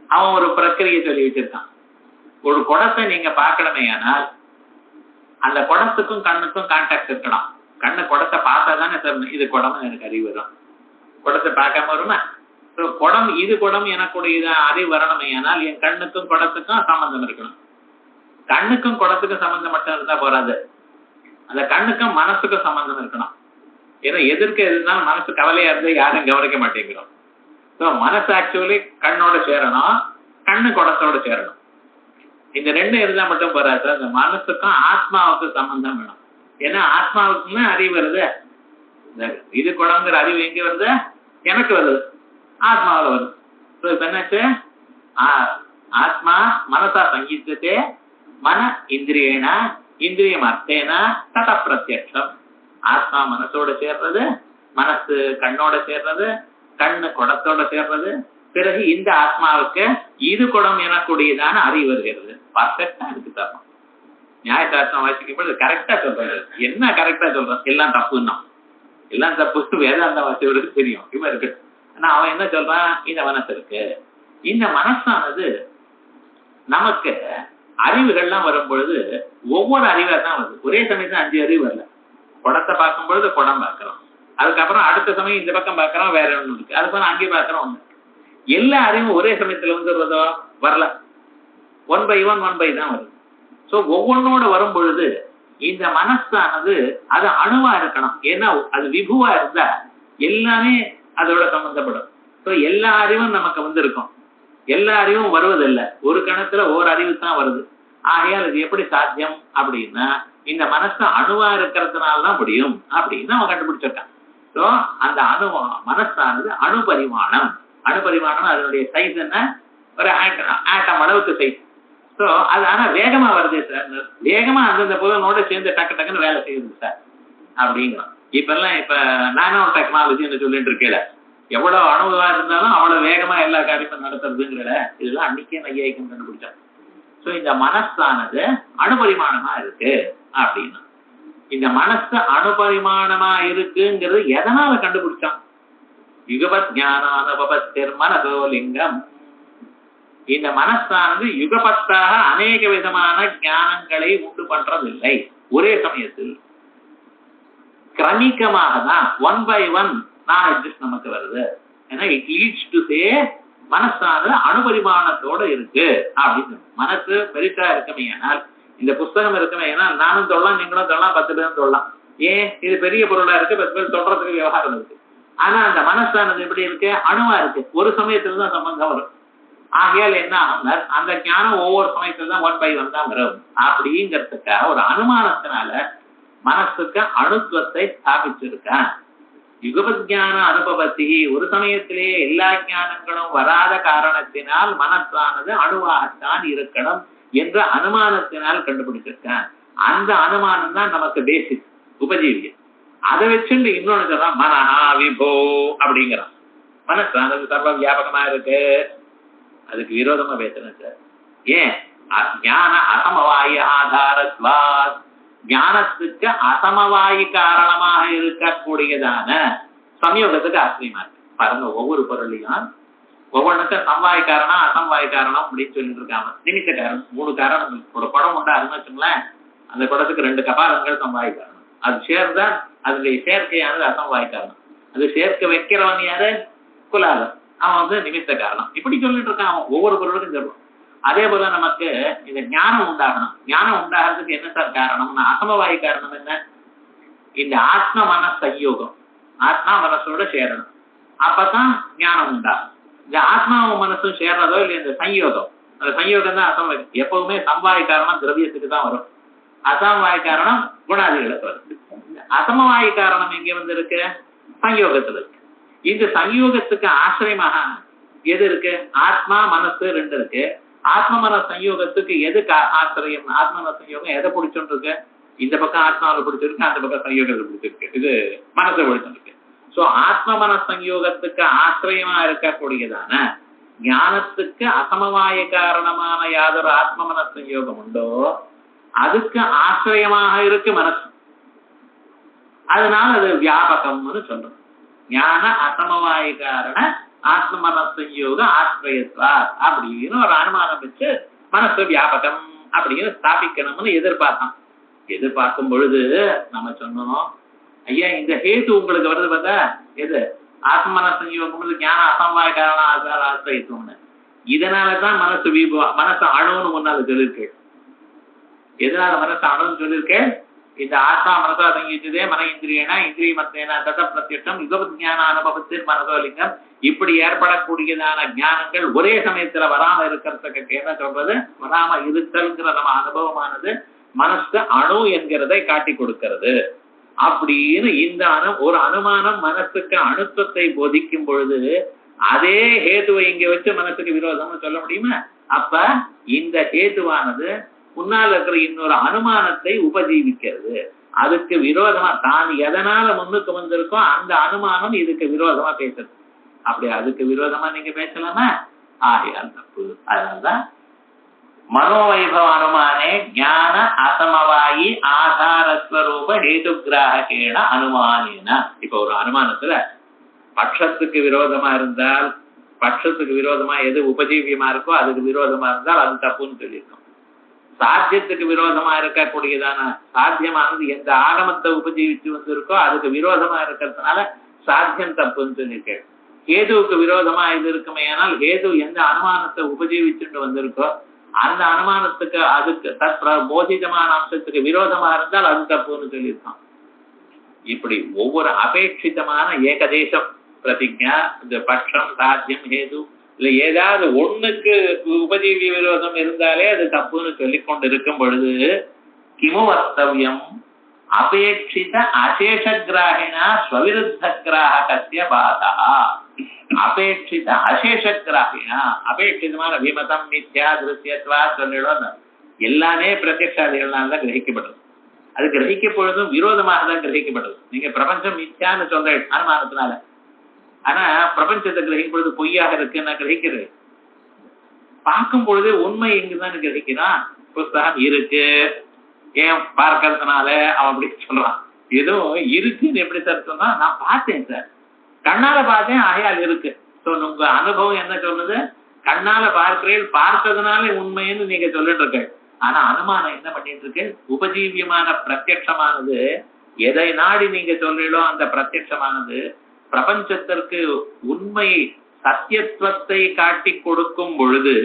அவன் ஒரு பிரக்கிரியை சொல்லி வச்சிருக்கான். ஒரு குடத்தை நீங்க பார்க்கணுமே ஆனால் அந்த குடத்துக்கும் கண்ணுக்கும் கான்டாக்ட் இருக்கலாம். கண்ணு குடத்தை பார்த்தா தானே சார் இது குடம்னு எனக்கு அறிவு வரும். குடத்தை பார்க்காம வருமா? குடம் இது குடம் எனக்குடைய அறிவு வரணுமே ஆனால் என் கண்ணுக்கும் குடத்துக்கும் சம்பந்தம் இருக்கணும். கண்ணுக்கும் குடத்துக்கும் சம்பந்தம் மட்டும் இருந்தா போறாது, அந்த கண்ணுக்கும் மனசுக்கும் சம்பந்தம் இருக்கணும். ஏன்னா எதிர்க்க இருந்தாலும் மனசு கவலையா இருந்து யாரும் கவனிக்க மாட்டேங்கிறோம். ஸோ மனசு ஆக்சுவலி கண்ணோட சேரணும், கண்ணு குடத்தோட சேரணும். இந்த ரெண்டு இருந்தா மட்டும் போறாது. அந்த மனசுக்கும் ஆத்மாவுக்கும் சம்பந்தம் வேணும். ஏன்னா ஆத்மாவுக்குமே அறிவு வருது. இது குடங்கிற அறிவு எங்க வருது? எனக்கு வருது, ஆத்மாவில் வருது. ஸோ இப்ப என்னாச்சு, ஆத்மா மனசா சங்கீதத்தே மன இந்திரியேன இந்திரியம் அர்த்தேன தத பிரத்யக்ஷம். ஆத்மா மனசோட சேர்றது, மனசு கண்ணோட சேர்றது, கண்ணு குடத்தோட சேர்றது. பிறகு இந்த ஆத்மாவுக்கு இது குடம் எனக்கூடியதான அறிவு வருகிறது. பர்ஃபெக்டா இருக்கு தரணும். நியாயசாஸ்திரம் வாசிக்கும்போது கரெக்டா சொல்றது. என்ன கரெக்டா சொல்றான்? எல்லாம் தப்புன்னா எல்லாம் தப்பு வேதாந்த வாசிகளுக்கு தெரியும். இவன் இருக்கு. ஆனா அவன் என்ன சொல்றான், இந்த மனசு இருக்கு. இந்த மனசானது நமக்கு அறிவுகள்லாம் வரும் பொழுது ஒவ்வொரு அறிவா தான் வருது. ஒரே சமயத்துல 5 அறிவு வரல. குடத்தை பார்க்கும் பொழுது குடம் பார்க்கிறோம், அதுக்கப்புறம் அடுத்த சமயம் இந்த பக்கம் பார்க்கிறோம், வேற ஒண்ணு இருக்கு, அதுக்கப்புறம் அங்கே பார்க்கிறோம் ஒண்ணு. எல்லா அறிவும் ஒரே சமயத்துல வந்துடுறதோ வரல. 1 by 1 1 by தான் வருது. சோ ஒவ்வொன்னோட வரும் பொழுது இந்த மனசானது அது அணுவா இருக்கணும். ஏன்னா அது விபுவா இருந்தா எல்லாமே அதோட சம்பந்தப்படும். சோ எல்லா அறிவும் நமக்கு வந்திருக்கும். எல்லா அறிவும் வருவதில்லை, ஒரு கணத்துல ஒரு அறிவு தான் வருது. ஆகையால் இது எப்படி சாத்தியம் அப்படின்னா இந்த மனசு அணுவா இருக்கிறதுனாலதான் முடியும் அப்படின்னு அவன் கண்டுபிடிச்சிருக்கான். சோ அந்த மனசானது அணுபரிமாணம். அணுபரிமாணம் அதனுடைய சைஸ் என்ன, ஒரு ஆட்டம் அளவுக்கு சைஸ். சோ அது ஆனா வேகமா வருது சார், வேகமா அந்தந்த பொருளோட சேர்ந்து டக்கு டக்குன்னு வேலை செய்யுது சார் அப்படிங்கிறோம். இப்ப நானோ டெக்னாலஜின்னு சொல்லிட்டு இருக்கல, எவ்வளவு அணுவா இருந்தாலும் அவ்வளவு வேகமா எல்லா காரியமும் நடத்துறதுங்கிற இதெல்லாம் அன்னைக்கே நையாயிக்கம் கண்டுபிடிச்சாங்க. சோ இந்த மனசானது அணுபரிமாணமா இருக்கு அப்படின்னா, இந்த மனசு அணுபரிமாணமா இருக்குங்கிறது எதனால கண்டுபிடிச்சான்? யுகபத் ஞானானுபவத்திர் மனதோ லிங்கம். இந்த மனசானது யுகபத்தாக அநேக விதமான ஞானங்களை உண்டு பண்றதில்லை. ஒரே சமயத்தில் கிரமிக்கமாக தான் 1 by 1 நாலேஜ் நமக்கு வருது. ஏன்னா இட் லீட்ஸ் டு சே மனசானது அணுபரிமாணத்தோட இருக்கு அப்படின்னு. மனசு பெருசா இருக்குமே ஆனால், இந்த புஸ்தகம் இருக்குமே ஏனால் நானும் தொழலாம், நீங்களும் தொழலாம், 10 பேரும் தொழலாம். ஏன் இது பெரிய பொருளா இருக்கு, 10 பேர் தொடுறதுக்கு விவகாரம் இருக்கு. ஆனா அந்த மனசானது எப்படி இருக்கு, அணுவா இருக்கு, ஒரு சமயத்துல தான் சம்பந்தம் வரும். ஆகையால் என்ன ஆகுங்க, அந்த ஞானம் ஒவ்வொரு சமயத்துல தான் 1 by 1 தான் வரும் அப்படிங்கிறதுக்காக ஒரு அனுமானத்தினால மனசுக்கு அணுத்துவத்தை ஸ்தாபிச்சிருக்கேன். யுகபத் ஞான அனுபவத்தி, ஒரு சமயத்திலேயே எல்லா ஞானங்களும் வராத காரணத்தினால் மனசானது அணுவாகத்தான் இருக்கணும் என்ற அனுமானத்தினால் கண்டுபிடிச்சிருக்கேன். அந்த அனுமானம் தான் நமக்கு பேசிக் உபஜீவியம். அதை வச்சுட்டு இன்னொன்னு சொல்றான், மனஹா விபோ அப்படிங்கிறான். மனசானது சர்வ வியாபகமா இருக்கு, அதுக்கு விரோதமா பேசுறேன் சார். ஏன்? ஞான அசமவாய ஆதாரத்வாத், ஞானத்துக்கு அசமவாயி காரணமாக இருக்கக்கூடியதான சம்யோகத்துக்கு ஆச்சரியமா இருக்கு. பாருங்க, ஒவ்வொரு பொருளையும் ஒவ்வொன்றுக்கும் சம்வாய காரணம் அசம்வாய காரணம் அப்படின்னு சொல்லிட்டு இருக்காங்க. நிமித்த காரணம் 3 காரணம். ஒரு குடம் உண்டாதுன்னு வச்சுங்களேன், அந்த குடத்துக்கு 2 கபாலங்கள் சம்வாய காரணம். அது சேர்ந்தா அதனுடைய சேர்க்கையானது அசம்வாய காரணம். அது சேர்க்க வைக்கிறவன் யாரு? குலாலம், அவன் நிமித்த காரணம். இப்படி சொல்லிட்டு இருக்கான் அவன், ஒவ்வொரு பொருளுக்கும் சொல்லுவான். அதே போல நமக்கு இந்த ஞானம் உண்டாகணும். ஞானம் உண்டாகிறதுக்கு என்ன சார் காரணம்னா, அசமவாயி காரணம் என்ன? இந்த ஆத்ம மன சம்யோகம், ஆத்மா மனசோட சேரணும், அப்பதான் ஞானம் உண்டாகும். இந்த ஆத்மாவும் மனசும் சேர்றதோ இல்லை இந்த சம்யோகம், அந்த சம்யோகம் தான் அசமவாய். எப்பவுமே சம்வாய காரணம் திரவியத்துக்கு தான் வரும், அசமவாய காரணம் குணாதிகளுக்கு வருது. அசமவாய காரணம் எங்க வந்து இருக்கு? சம்யோகத்துல இருக்கு. இந்த சம்யோகத்துக்கு ஆசிரியமாக எது இருக்கு? ஆத்மா மனசு 2 இருக்கு. ஆத்ம மன சம்யோகத்துக்கு எது ஆசிரியம்? ஆத்ம மன சம்யோகம் எதை பிடிச்சோன்னு இருக்கு? இந்த பக்கம் ஆத்மாவில் பிடிச்சிருக்கு, அந்த பக்கம் சம்யோகத்தை பிடிச்சிருக்கு, இது மனசை பிடிச்சிருக்கு. சோ ஆத்ம மன சம்யோகத்துக்கு ஆசிரியமா இருக்கக்கூடியதான ஞானத்துக்கு அசமவாய காரணமான யாதொரு ஆத்ம மன சம்யோகம் உண்டோ அதுக்கு ஆசிரியமாக இருக்கு மனசு. அதனால அது வியாபகம்னு சொல்றோம். ஞான அசமவாய காரண ஆத்ம மனசயோக ஆசிரியத்வா அப்படின்னு ஒரு அனுமானம் வச்சு மனசு வியாபகம் அப்படின்னு ஸ்தாபிக்கணும்னு எதிர்பார்க்கும் பொழுது நம்ம சொன்னோம், ஐயா இந்த ஹேத்து உங்களுக்கு வருது பார்த்தா எது ஆத்ம மனசயோகம் ஞான அசமவாய காரண ஆசிரியத்துவம்னு. இதனாலதான் மனசு அணுன்னு முன்னால சொல்லியிருக்கேன். எதனால மனசு அணுன்னு சொல்லியிருக்கேன்? இந்த ஆத்மா மனசா தங்கிச்சதே மன இந்திரியனா இந்திரிய மத்தேனா தத பிரத்யட்சம் யுகபத் ஞான அனுபவத்தில் மனசோலிங்கம் இப்படி ஏற்படக்கூடியதான ஞானங்கள் ஒரே சமயத்துல வராம இருக்கிறதுக்கு என்ன சொல்றது? வராம இருத்தல்ங்கிற நம்ம அனுபவமானது மனசு அணு என்கிறதை காட்டி கொடுக்கிறது. அப்படின்னு இந்த ஒரு அனுமானம் மனசுக்கு அணுத்துவத்தை போதிக்கும் பொழுது அதே ஹேதுவை இங்க வச்சு மனசுக்கு விரோதம்னு சொல்ல முடியுமா? அப்ப இந்த ஹேதுவானது முன்னால் இருக்கிற இன்னொரு அனுமானத்தை உபஜீவிக்கிறது. அதுக்கு விரோதமா தான் எதனால முன்னுக்கு வந்திருக்கோ அந்த அனுமானம் இதுக்கு விரோதமா பேசுறது. அப்படி அதுக்கு விரோதமா நீங்க பேசலாமா? ஆகையால் தப்பு. அதனால்தான் மனோவைபவ அனுமானே ஞான அசமவாயி ஆதாரஸ்வரூப ஹேதுகிராகேண அனுமானேன. இப்ப ஒரு அனுமானத்துல பட்சத்துக்கு விரோதமா இருந்தால், பட்சத்துக்கு விரோதமா எது உபஜீவியமா இருக்கோ அதுக்கு விரோதமா இருந்தால் அது தப்புன்னு சொல்லியிருக்கோம். சாத்தியத்துக்கு விரோதமா இருக்கக்கூடியதான சாத்தியமானது எந்த ஆகமத்தை உபஜீவிச்சு வந்திருக்கோ அதுக்கு விரோதமா இருக்கிறதுனால சாத்தியம் தப்புன்னு சொல்லியிருக்கேன். ஹேதுவுக்கு விரோதமா இது இருக்குமே, ஆனால் ஹேது எந்த அனுமானத்தை உபஜீவிச்சுட்டு வந்திருக்கோ அந்த அனுமானத்துக்கு அதுக்கு போதிதமான அம்சத்துக்கு விரோதமா இருந்தால் அது தப்புன்னு சொல்லியிருக்கோம். இப்படி ஒவ்வொரு அபேட்சிதமான ஏகதேசம் பிரதிஜா, இந்த பட்சம் சாத்தியம் ஹேது இல்ல ஏதாவது ஒண்ணுக்கு உபஜீவிய விரோதம் இருந்தாலே அது தப்புன்னு சொல்லிக் கொண்டு இருக்கும் பொழுது கிமு வக்தவ்யம் அபேட்சித அசேஷ கிராகினா ஸ்வவிருத்த கிராகஸ்ய பாதா. அபேட்சித அசேஷ கிராகினா அபேட்சிதமான விமதம் மித்யா திருஷ்யத்வா சொல்லிடும் எல்லாமே பிரத்யக்ஷாதிகள்னால தான் கிரகிக்கப்படுறது. அது கிரகிக்க பொழுதும் விரோதமாக தான் கிரகிக்கப்படுது. நீங்க பிரபஞ்சம் மித்யான்னு சொல்ற அனுமானத்தினால, ஆனா பிரபஞ்சத்தை கிரகிக்கும் பொழுது பொய்யாக இருக்கு நான் கிரகிக்கிறேன். பார்க்கும் பொழுது உண்மை எங்குதான் கிரகிக்கிறான். புஸ்தகம் இருக்கு ஏன் பார்க்கறதுனால அவன் அப்படி சொல்றான். ஏதோ இருக்குன்னு எப்படி சார் சொன்னா, நான் பார்த்தேன் சார், கண்ணால பார்த்தேன் ஆகையால் இருக்கு. உங்க அனுபவம் என்ன சொல்லுது? கண்ணால பார்க்கிறேன், பார்த்ததுனால உண்மைன்னு நீங்க சொல்லிட்டு இருக்க. ஆனா அனுமானம் என்ன பண்ணிட்டு இருக்கு? உபஜீவியமான பிரத்யட்சமானது எதை நாடி நீங்க சொல்றீங்களோ அந்த பிரத்யட்சமானது பிரபஞ்சத்திற்கு உண்மை சத்தியத்துவத்தை காட்டி கொடுக்கும் பொழுது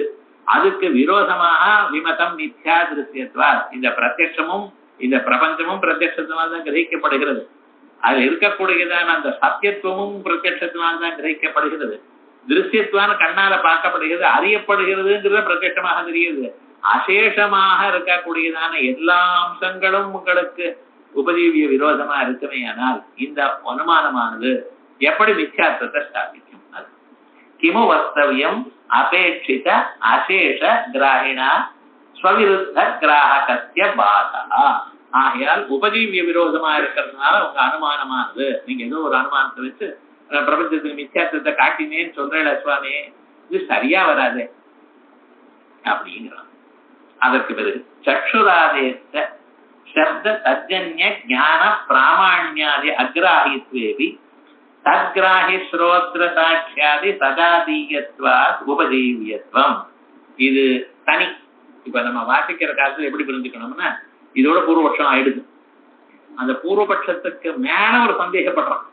அதுக்கு விரோதமாக விமதம் மித்யா திருஷ்யத்வா. இந்த பிரத்யட்சமும் இந்த பிரபஞ்சமும் பிரத்யட்சத்தினால் தான் கிரகிக்கப்படுகிறது. அதில் இருக்கக்கூடியதான அந்த சத்தியத்துவமும் பிரத்யட்சத்தினால் தான் கிரகிக்கப்படுகிறது. திருஷ்யத்துவான கண்ணால பார்க்கப்படுகிறது, அறியப்படுகிறதுங்கிறத பிரத்யட்சமாக தெரியுது. அசேஷமாக இருக்கக்கூடியதான எல்லா அம்சங்களும் உங்களுக்கு உபஜீவிய விரோதமா இருக்குமே. ஆனால் இந்த அனுமானமானது எப்படி மித்யாத்வத்தை ஸ்தாபிக்கும்? அது கிமு வக்தவ்யம் அபேட்சித அசேஷ கிராகிணா ஸ்வவிருத்த கிராகஸ்ய பாதா. ஆகையால் உபஜீவிய விரோதமா இருக்கிறதுனால உங்க அனுமானமானது, நீங்க ஏதோ ஒரு அனுமானத்தை வச்சு பிரபஞ்சத்துக்கு மித்யாத்வத்தை காட்டினேன்னு சொல்றேன் சுவாமி, இது சரியா வராது அப்படிங்கிறான். அதற்கு பிறகு சக்ஷுராதேச சப்த தஜ்ஜன்ய ஞான பிராமாண்யாதி அக்ராஹித்வேபி தத்கிராஹி ஸ்ரோத்ர சாட்சியாதி சதாதீயத்வாத் உபஜீவியத்வம். இது தனி. இப்ப நம்ம வாசிக்கிற காலத்துல எப்படி புரிஞ்சுக்கணும்னா, இதோட பூர்வபட்சம் ஆயிடுது. அந்த பூர்வபட்சத்துக்கு மேல ஒரு சந்தேகப்படுறான்.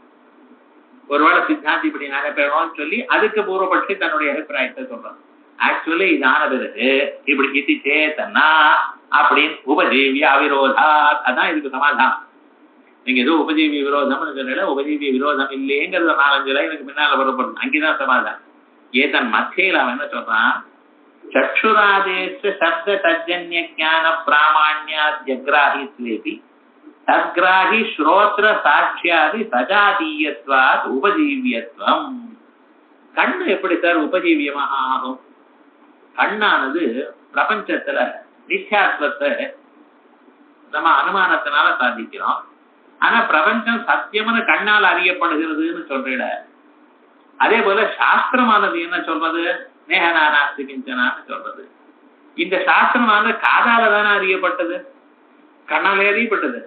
ஒருவேளை சித்தாந்தி இப்படி நடைபெறணும்னு சொல்லி அதுக்கு பூர்வபட்சி தன்னுடைய அபிப்பிராயத்தை சொல்றான். ஆக்சுவலி இதான பிறகு இப்படி இது சேத்தனா அப்படின்னு உபஜீவிய அவிரோதா, அதான் இதுக்கு சமாதானம். நீங்க ஏதோ உபஜீவிய விரோதம்னு சொன்னால உபஜீவிய விரோதம் இல்லைங்கிறத 4-5 லைனுக்கு பின்னால வரப்படும். அங்கேதான் சமாதானம். ஏதன் மத்தியில அவன் என்ன சொல்றான்? சக்ஷுராதேச சப்த தஜ்ஜன்ய ஞான பிராமாண்யாத்யக்ராஹித்வேபி தத்கிராஹி ஸ்ரோத்ர சாட்சியாதி சஜாதீயத்வாத் உபஜீவியத்வம். கண்ணு எப்படி சார் உபஜீவியமாக ஆகும்? கண்ணானது பிரபஞ்சத்துல நித்யாத்வத்தை நம்ம அனுமானத்தினால சாதிக்கிறோம். ஆனா பிரபஞ்சம் சத்தியம்னு கண்ணால் அறியப்படுகிறதுன்னு சொல்ற. அதே போல சாஸ்திரமானது என்ன சொல்றது? நேகநானாஸ்தி கிஞ்சனான்னு சொல்றது. இந்த சாஸ்திரமானது காதால தானே அறியப்பட்டது. கண்ணால அறியப்பட்டது.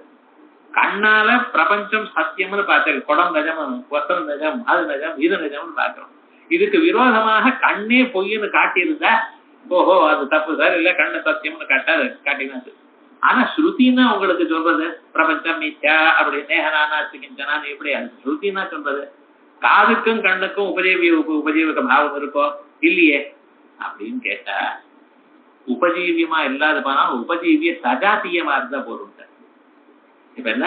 கண்ணால பிரபஞ்சம் சத்தியம்னு பார்த்தேன். குடம் நிஜம், வஸ்திரம் நிஜம், அது நிஜம், இது நிஜம்னு பார்க்கிறோம். இதுக்கு விரோதமாக கண்ணே பொய்ன்னு காட்டியிருந்தா ஓஹோ அது தப்பு சார், இல்ல கண்ணு சத்தியம்னு காட்டினாது. ஆனா ஸ்ருதினா உங்களுக்கு சொல்றது பிரபஞ்சம் மித்யா அப்படி நேகனானாச்சுக்கிஞ்சனான்னு எப்படி அது ஸ்ருதினா சொல்றது? காதுக்கும் கண்ணுக்கும் உபஜீவக பாவம் இருக்கோ இல்லையே அப்படின்னு கேட்டா, உபஜீவியமா இல்லாத போனா உபஜீவிய சஜாத்தியமா இருந்தா போதும். இப்ப என்ன,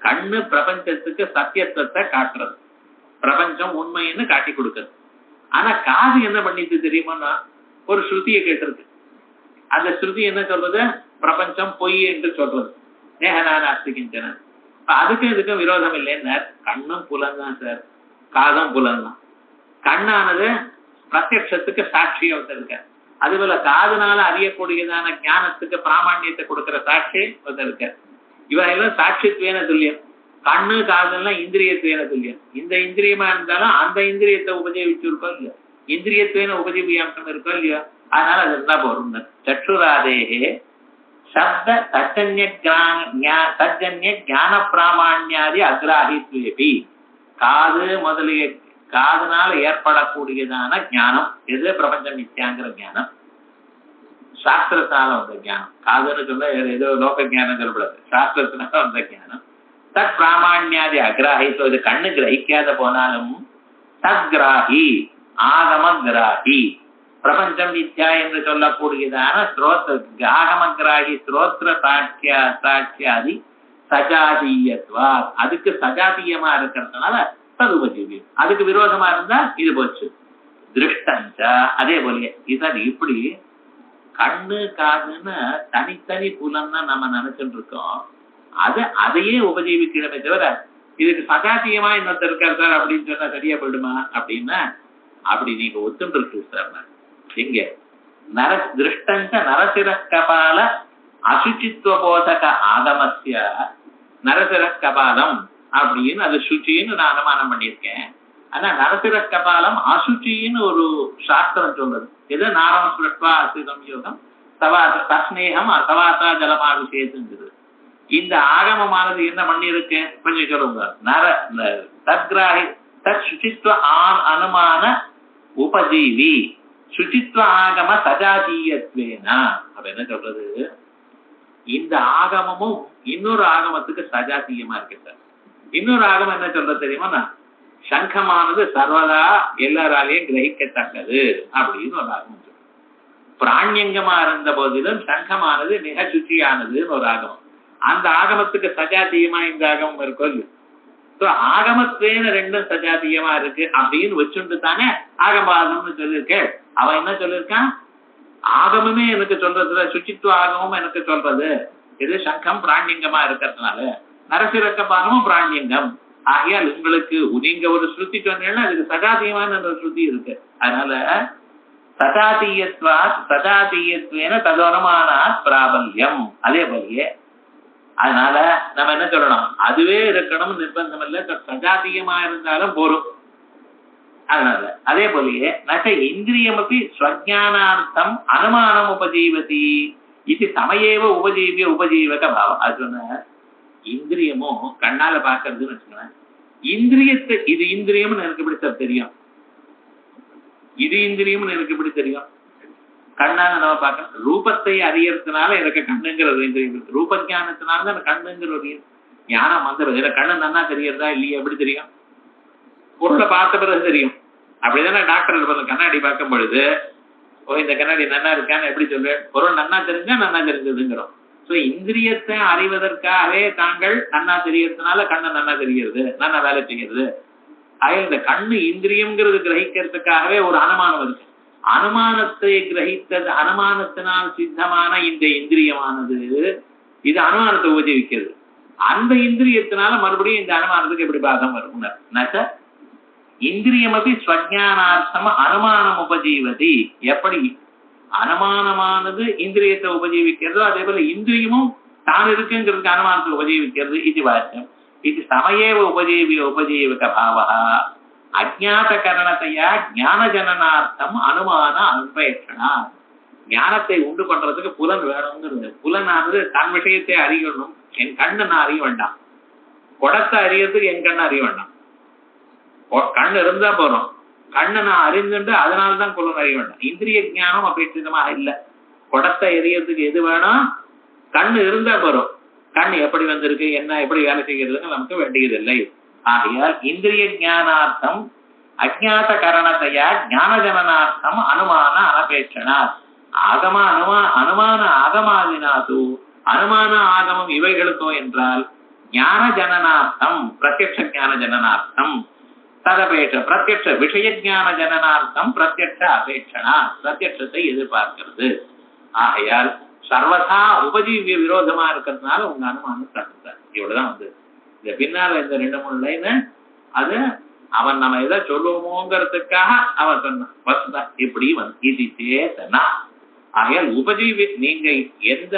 கண்ணு பிரபஞ்சத்துக்கு சத்தியத்துவத்தை காட்டுறது, பிரபஞ்சம் உண்மைன்னு காட்டி கொடுக்குறது. ஆனா காது என்ன பண்ணிட்டு தெரியுமா, ஒரு ஸ்ருதியை கேட்டிருக்கு. அந்த ஸ்ருதி என்ன சொல்றது, பிரபஞ்சம் பொய் என்று சொல்றது, நேகனானாஸ்திகின்றன. அதுக்கும் இதுக்கும் விரோதம் இல்லைன்னு. கண்ணும் புலன்தான் சார், காதும் புலன்தான். கண்ணானது பிரத்யட்சத்துக்கு சாட்சியை வந்திருக்க, அதுபோல காதுனால அறியக்கூடியதான ஞானத்துக்கு பிராமணியத்தை கொடுக்கிற சாட்சி வந்திருக்க. இவெல்லாம் சாட்சித்வேன துல்லியம். கண்ணு காதெல்லாம் இந்திரியத்வேன துல்லியம். இந்த இந்திரியமா இருந்தாலும் அந்த இந்திரியத்தை உபஜீவிச்சு இருக்கோம் இல்லையோ, இந்திரியத்வேன உபஜீவியாம்சம் இருக்கோ இல்லையோ, அதனால அது இருந்தா போரும். சற்றுராதேகே சப்த சஜன்ய ஞான பிராமணியாதி அக்ராஹித்வேபி. காது முதலிய காதுனால ஏற்படக்கூடியதான ஞானம் எது, பிரபஞ்சம் மித்யாங்கிற ஞானம், சாஸ்திரத்தால வந்த ஞானம். காதுன்னு சொல்ல ஏதோ லோக ஞானம் சொல்லப்படாது, சாஸ்திரத்தினால வந்த ஞானம். தத் பிராமணியாதி அக்ராஹித்வம், இது கண்ணு கிரகிக்காத போனாலும் தத்கிராஹி ஆகமகிராஹி. பிரபஞ்சம் மித்யா என்று சொல்லக்கூடியதான ஆகமகிராஹி ஸ்ரோத்ர சாட்சியாதி சஜாதீயத்வா, அதுக்கு சஜாதீயமா இருக்கிறதுனால தது உபஜீவியம். அதுக்கு விரோதமா இருந்தா இது போச்சு. திருஷ்டஞ்ச அதே போல இதான். இப்படி கண்ணு காதுன்னு தனித்தனி புலன்னா நம்ம நினைச்சுட்டு இருக்கோம். அதையே உபஜீவிக்கணுமே தவிர இதுக்கு சஜாத்தியமா இன்னொருத்தர் இருக்காரு சார் அப்படின்னு சொன்னா சரியா போயிடுமா அப்படின்னா, அப்படி நீங்க ஒத்துண்டு இருக்கு சார். எங்க திருஷ்டஞ்ச நரசிர கபால அசுச்சித்துவ போதக ஆகமஸ்ய நரசிர கபாலம் அப்படின்னு அது சுச்சின்னு நான் அனுமானம் பண்ணியிருக்கேன். ஆனா நரசிர கபாலம் அசுச்சின்னு ஒரு சாஸ்திரம் சொல்றது. எது, நாரம் சுரட்வா அசுதம் யோகம் தஸ்நேகம் தவாசா ஜலமாபிஷேகங்கிறது. இந்த ஆகமமானது என்ன பண்ணி இருக்கு கொஞ்சம் சொல்லுங்க. தத்கிராஹி தத் சுச்சித்வ அனுமான உபஜீவி சுச்சித்வ ஆகம சஜாதீயத்வேனா. அப்ப என்ன சொல்றது, இந்த ஆகமமும் இன்னொரு ஆகமத்துக்கு சஜாதீயமா இருக்கு சார். இன்னொரு ஆகமம் என்ன சொல்றது தெரியுமா, சங்கமானது சர்வதா எல்லாராலையும் கிரகிக்கத்தக்கது அப்படின்னு ஒரு ஆகமம் சொல்றது. பிராண்யங்கமா இருந்த போதிலும் சங்கமானது மிக சுச்சியானதுன்னு ஒரு ஆகமம். அந்த ஆகமத்துக்கு சஜாத்தியமா இந்த ஆகமம் இருக்கும். ஆகமத்வேன ரெண்டும் சஜாத்தியமா இருக்கு அப்படின்னு வச்சுட்டு தானே ஆகமவாதம்னு சொல்லியிருக்கேன். அவன் என்ன சொல்லியிருக்கான், ஆகமமே எனக்கு சொல்றதுல சுச்சித்துவ ஆகமும் எனக்கு சொல்றது இது சங்கம் பிராண்யங்கமா இருக்கிறதுனால நரசிரக்கபாகமும் பிராண்யங்கம். ஆகையால் உங்களுக்கு நீங்க ஒரு ஸ்ருதி சொன்னீங்கன்னா அதுக்கு சஜாத்தியமான ஒரு ஸ்ருதி இருக்கு. அதனால சஜாத்தியத்வேன ததோனமானா பிராபல்யம். அதே போலயே அதனால நம்ம என்ன சொல்லணும், அதுவே இருக்கணும் நிர்பந்தம் இல்லை, சஜாத்தியமா இருந்தாலும் போரும். அதனால அதே போலயே நச்ச இந்திரியமப்பி ஸ்வஜானார்த்தம் அனுமானம் உபஜீவதி இது சமயேவ உபஜீவிய உபஜீவக பாவம். அது சொன்ன இந்திரியமும் கண்ணால பாக்குறதுன்னு வச்சுக்கோங்க. இந்திரியத்தை இது இந்திரியம்னு எனக்கு எப்படி சார் தெரியும், இது இந்திரியம்னு எனக்கு எப்படி தெரியும்? கண்ணால நம்ம பார்க்கணும். ரூபத்தை அறியறதுனால எனக்கு கண்ணுங்கிற ஒரு இந்திரியம் இருக்கு. ரூப ஞானத்தினால தான் கண்ணுங்கிற ஒரு ஞானம் வந்துடுது. எனக்கு கண்ணு நன்னா தெரியறதா இல்லையா எப்படி தெரியும்? பொருளை பார்த்த பிறகு தெரியும். அப்படிதானே டாக்டர் கண்ணாடி பார்க்கும் பொழுது இந்த கண்ணாடி நன்னா இருக்கான்னு எப்படி சொல்றேன்? பொருள் நன்னா தெரிஞ்சா நன்னா தெரிஞ்சதுங்கிறோம். சோ இந்திரியத்தை அறிவதற்காகவே தாங்கள் நன்னா தெரியறதுனால கண்ணை நன்னா தெரிகிறது, நன்னா வேலை செய்கிறது. இந்த கண்ணு இந்திரியம்ங்கிறது கிரகிக்கிறதுக்காகவே ஒரு அனுமானம் இருக்கு. அனுமானத்தை கிரகித்தது, அனுமானத்தினால் சித்தமான இந்த இந்திரியமானது இது அனுமானத்தை உபஜீவிக்கிறது. அந்த இந்திரியத்தினால மறுபடியும் இந்த அனுமானத்துக்கு எப்படி பாகம் வரும்? இந்திரியமபி ஸ்வஜானார்த்தம் அனுமானம் உபஜீவதி. எப்படி அனுமானமானது இந்திரியத்தை உபஜீவிக்கிறதோ அதே போல இந்திரியமும் தான் இருக்குங்கிறதுக்கு அனுமானத்தை உபஜீவிக்கிறது. இது வாக்கியம். இது சமயேவ உபஜீவிக பாவா அஜாத கரணத்தையா ஞான ஜனனார்த்தம் அனுமான அன்பேஷனா. ஞானத்தை உண்டு பண்றதுக்கு புலன் வேணும்னு. புலனானது தன் விஷயத்தை அறியணும். என் கண்ணு நான் அறிய வேண்டாம், குடத்தை அறியறதுக்கு என் கண்ணு அறிய வேண்டாம். கண் இருந்தா போறோம், கண்ணை நான் அறிந்துட்டு அதனால்தான் புலன் அறிய வேண்டாம். இந்திரிய ஞானம் அப்படி இல்லை. குடத்தை எரியறதுக்கு எது வேணும்? கண்ணு இருந்தா போறோம். கண் எப்படி வந்திருக்கு, என்ன எப்படி வேலை செய்கிறதுன்னு நமக்கு வேண்டியதில்லை. ஆகையால் இந்திரிய ஞானார்த்தம் அஜாத கரணத்தையா ஞான ஜனனார்த்தம் அனுமான அனபேட்சணா ஆகம அனுமான ஆகமாதினாது அனுமான ஆகமம் இவைகளுக்கோ என்றால் ஞான ஜனனார்த்தம் பிரத்யக்ஷ ஞான ஜனனார்த்தம் ததபேட்ச பிரத்யக்ஷ விஷய ஞான ஜனனார்த்தம் பிரத்யக்ஷ அபேட்சணா பிரத்யக்ஷத்தை எதிர்பார்க்கிறது. ஆகையால் சர்வதா உபஜீவிய விரோதமா இருக்கிறதுனால உங்க அனுமானம் தடுத்தார். இவ்வளவுதான் வந்து இந்த பின்னால இந்த 2-3 லைன் அது அவன் நம்ம எதை சொல்லுவோமோங்கிறதுக்காக அவன் சொன்னான். இப்படி வந்து ஆகையால் உபஜீவி நீங்க எந்த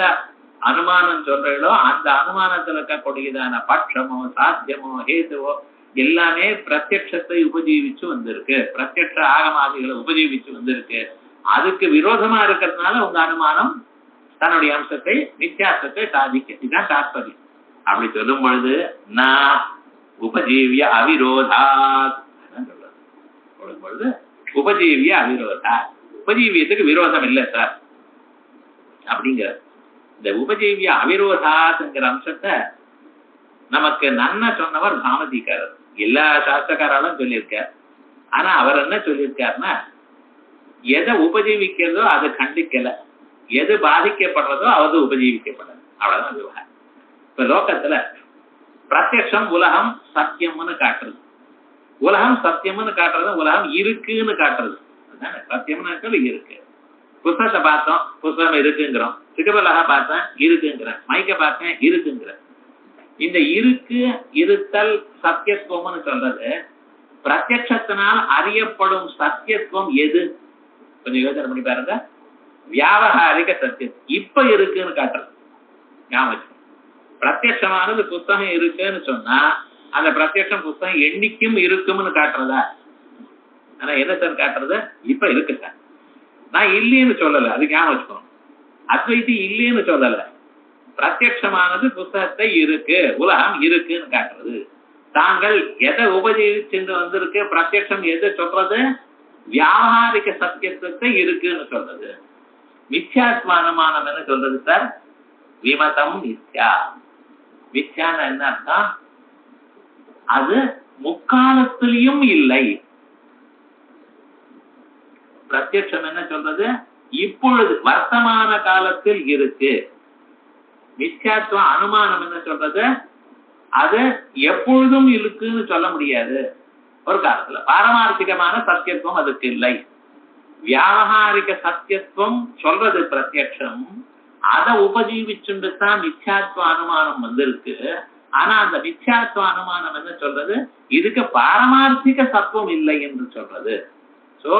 அனுமானம் சொல்றீங்களோ அந்த அனுமானத்துல இருக்கக்கூடியதான பட்சமோ சாத்தியமோ ஹேதுவோ எல்லாமே பிரத்யக்ஷத்தை உபஜீவிச்சு வந்திருக்கு, பிரத்யக்ஷ ஆகமாதிகளை உபஜீவிச்சு வந்திருக்கு. அதுக்கு விரோதமா இருக்கிறதுனால உங்க அனுமானம் தன்னுடைய அம்சத்தை வித்தியாசத்தை சாதிக்க. இதுதான் தாற்பயம். அப்படி சொல்லும் பொழுது நான் உபஜீவிய அவிரோதாத் சொல்லும் பொழுது உபஜீவிய அவிரோதா, உபஜீவியத்துக்கு விரோதம் இல்லை சார் அப்படிங்கிற இந்த உபஜீவிய அவிரோதாத்ங்கிற அம்சத்தை நமக்கு நன்ன சொன்னவர் பாமதிக்காரர். எல்லா சாஸ்திரக்காராலும் சொல்லியிருக்கார். ஆனா அவர் என்ன சொல்லியிருக்காருன்னா, எதை உபஜீவிக்கிறதோ அது கண்டிக்கல, எது பாதிக்கப்படுறதோ அது உபஜீவிக்கப்படாது. அவ்வளவுதான் விவகாரம். இப்ப லோகத்துல பிரத்யக்ஷம் உலகம் சத்தியம்னு காட்டுறது, உலகம் சத்தியம்னு காட்டுறது, உலகம் இருக்குன்னு காட்டுறது. அதுதானே சத்தியம்னு இருக்கு. புஸ்தகத்தை பார்த்தோம், புஸ்தகம் இருக்குங்கிறோம். சிகபலகா பார்த்தேன் இருக்குங்கிறேன், மைக்க பார்த்தேன் இருக்குங்கிறேன். இந்த இருக்கு இருத்தல் சத்தியத்துவம்னு சொல்றது பிரத்யக்ஷத்தினால் அறியப்படும் சத்தியத்துவம் எது? கொஞ்சம் யோசனை பண்ணி பாருங்க. வியாவகாரிக சத்தியம் இப்ப இருக்குன்னு காட்டுறது. ஞாபகம், பிரத்யட்சமானது புஸ்தகம் இருக்குன்னு சொன்னா அந்த பிரத்யட்சம் புஸ்தகம் என்னைக்கும் இருக்கும்னு காட்டுறதா? ஆனா என்ன சார் காட்டுறது? இப்ப இருக்கு சார், நான் இல்லைன்னு சொல்லல, அது ஞாபகம் வச்சுக்கணும். அத்வைத்தி இல்லைன்னு சொல்லல, பிரத்யட்சமானது புஸ்தகத்தை இருக்கு உலகம் இருக்குன்னு காட்டுறது. தாங்கள் எதை உபஜீவிச்சு வந்திருக்கு, பிரத்யட்சம் எதை சொல்றது? வியாவகாரிக சத்தியத்துவத்தை இருக்குன்னு சொல்றது. மித்யாத்வ அனுமானம் என்ன சொல்றது சார்? விமதம் மித்யா. மித்யான்னு என்ன அர்த்தம்? அது முக்காலத்திலையும் இல்லை. பிரத்யட்சம் என்ன சொல்றது? இப்பொழுது வர்த்தமான காலத்தில் இருக்கு. மித்யாத்வ அனுமானம் என்ன சொல்றது? அது எப்பொழுதும் இருக்குன்னு சொல்ல முடியாது. ஒரு காலத்துல பாரமார்த்திகமான சத்தியத்துவம் அதுக்கு இல்லை. வியாவகாரிக சத்தியத்துவம் சொல்றது பிரத்யட்சம். அதை உபஜீவிச்சுட்டு தான் மித்யாத்வ அனுமானம் வந்திருக்கு. ஆனா அந்த மித்யாத்வ அனுமானம் என்ன சொல்றது? இதுக்கு பாரமார்த்திக சத்துவம் இல்லை என்று சொல்றது. சோ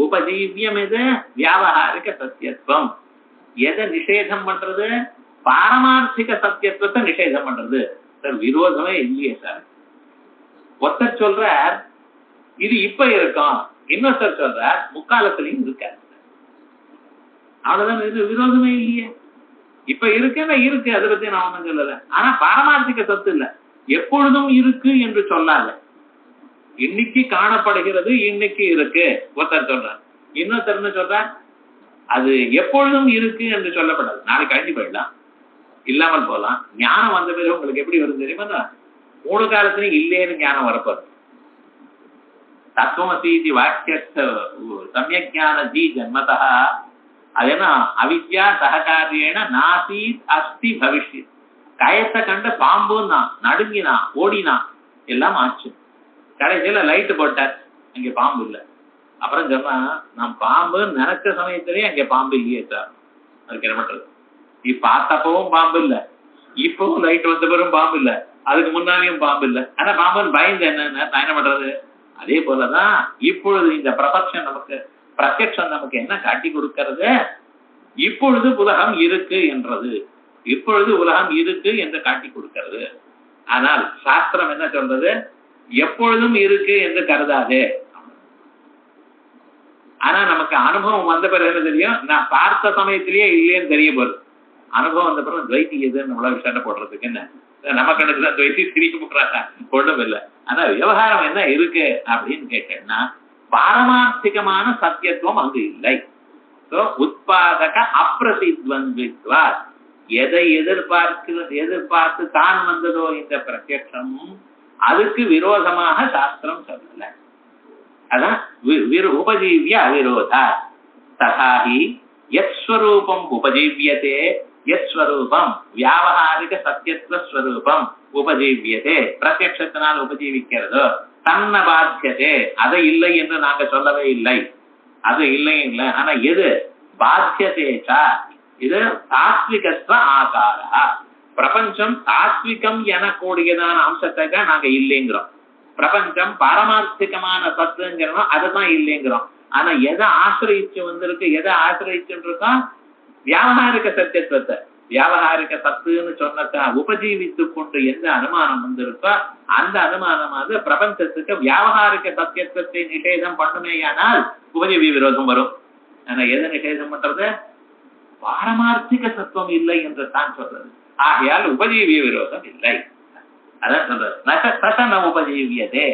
உபஜீவியம் எது? வியாவகாரிக சத்தியத்துவம். எதை நிஷேதம் பண்றது? பாரமார்த்திக சத்தியத்துவத்தை நிஷேதம் பண்றது. சார் விரோதமே இல்லையே சார். ஒருத்தர் சொல்றார் இது இப்ப இருக்கும், இன்னொருத்தர் சொல்றார் முக்காலத்திலையும் இருக்காரு. அவ்வளவுதான், இது விரோதமே இல்லையே. இப்ப இருக்குன்னா இருக்கு, அதை பத்தி நான் ஒண்ணும் சொல்லல. ஆனா பாரமார்த்திக சத்து இல்ல, எப்பொழுதும் இருக்கு என்று சொல்லாத. இன்னைக்கு காணப்படுகிறது, இன்னைக்கு இருக்கு ஒருத்தர் சொல்றார். இன்னொருத்தர் என்ன சொல்றார்? அது எப்பொழுதும் இருக்கு என்று சொல்லப்படாது. நாளைக்கு கழிஞ்சு போயிடலாம், இல்லாமல் போகலாம். ஞானம் வந்த பிறகு உங்களுக்கு எப்படி வரும் தெரியுமா? 3 காலத்திலையும் இல்லைன்னு ஞானம் வரப்போது. தத்துவமசி வாக்கிய சமயக் ஞான ஜி ஜன்மதா. அது என்ன? அவித்யா சககாரியேன நாசீத் அஸ்தி பவிஷ்யத். கயத்தை கண்ட பாம்புன்னா நடுங்கினா ஓடினா எல்லாம் ஆச்சு. கடைசியில லைட்டு போட்டார், அங்கே பாம்பு இல்லை. அப்புறம் சொன்னா நான் பாம்புன்னு நினைச்ச சமயத்திலேயே அங்கே பாம்பு இல்லையே சார். அதுக்கு என்ன பண்றது? இப்ப பார்த்தப்பவும் பாம்பு இல்லை, இப்பவும் லைட் வந்த பிறகும் பாம்பு இல்லை, அதுக்கு முன்னாலேயும் பாம்பு இல்லை. ஆனா பாம்புன்னு பயந்து என்னன்னு நான் என்ன பண்றது? அதே போலதான் இப்பொழுது இந்த பிரபஞ்சம் நமக்கு பிரத்யட்சம் நமக்கு என்ன காட்டி கொடுக்கிறது? இப்பொழுது உலகம் இருக்கு என்றது, இப்பொழுது உலகம் இருக்கு என்று காட்டி கொடுக்கிறது. ஆனால் சாஸ்திரம் என்ன சொல்றது? எப்பொழுதும் இருக்கு என்று கருதாதே. ஆனா நமக்கு அனுபவம் வந்த பிறகு என்ன தெரியும், நான் பார்த்த சமயத்திலேயே இல்லையேன்னு தெரிய போகுது. அனுபவம் வந்த பிறகு துவைத்தி எதுன்னு நம்மளால சண்டை போடுறதுக்கு என்ன, நமக்கு தான் துவைத்தி தெரிய போடுறாங்க, ஒண்ணும் இல்லை. ஆனா விவகாரம் என்ன இருக்கு அப்படின்னு கேட்டேன்னா, பாரமார்த்திகமான சத்தியத்துவம் அங்கு இல்லை. உத்பாதக அப்பிரசித்வந்த்வா, எதை எதிர்பார்த்து தான் வந்ததோ இந்த பிரத்யக்ஷம், அதுக்கு விரோதமாக சாஸ்திரம் சொல்லல. அதான் உபஜீவிய அவிரோதா. ததாஹி யத் ஸ்வரூபம் உபஜீவியதே, யத் ஸ்வரூபம் வியாவஹாரிக சத்தியத்துவ ஸ்வரூபம் உபஜீவியதே, பிரத்யக்ஷத்தினால் உபஜீவிக்கிறதோ தன்ன பாத்தியதே, அதை இல்லை என்று நாங்க சொல்லவே இல்லை, அது இல்லை இல்லை. ஆனா எது பாத்தியதேச்சா, இது தாத்விகத்துவ ஆகாரா. பிரபஞ்சம் தாத்விகம் எனக்கூடியதான அம்சத்தை தான் நாங்க இல்லைங்கிறோம். பிரபஞ்சம் பாரமார்த்திகமான சத்துங்கிறோம், அதுதான் இல்லைங்கிறோம். ஆனா எதை ஆசிரியிச்சு வந்திருக்கு, எதை ஆசிரியிச்சுட்டு இருக்கோம், வியாவகாரிக சத்தியத்துவத்தை. வியாவகாரிக சத்துன்னு சொன்னத உபஜீவித்து கொண்டு எந்த அனுமானம் வந்திருக்கோ அந்த அனுமானமானது பிரபஞ்சத்துக்கு வியாவகாரிக சத்தியத்துவத்தை நிஷேதம் பண்ணுமேயானால் உபஜீவி விரோதம் வரும். ஆனா எதை நிஷேதம் பண்றது, பாரமார்த்திக சத்துவம் இல்லை என்று தான் சொல்றது. ஆகையால் உபஜீவிய விரோதம் இல்லை. அதான் சொல்றது உபஜீவியதே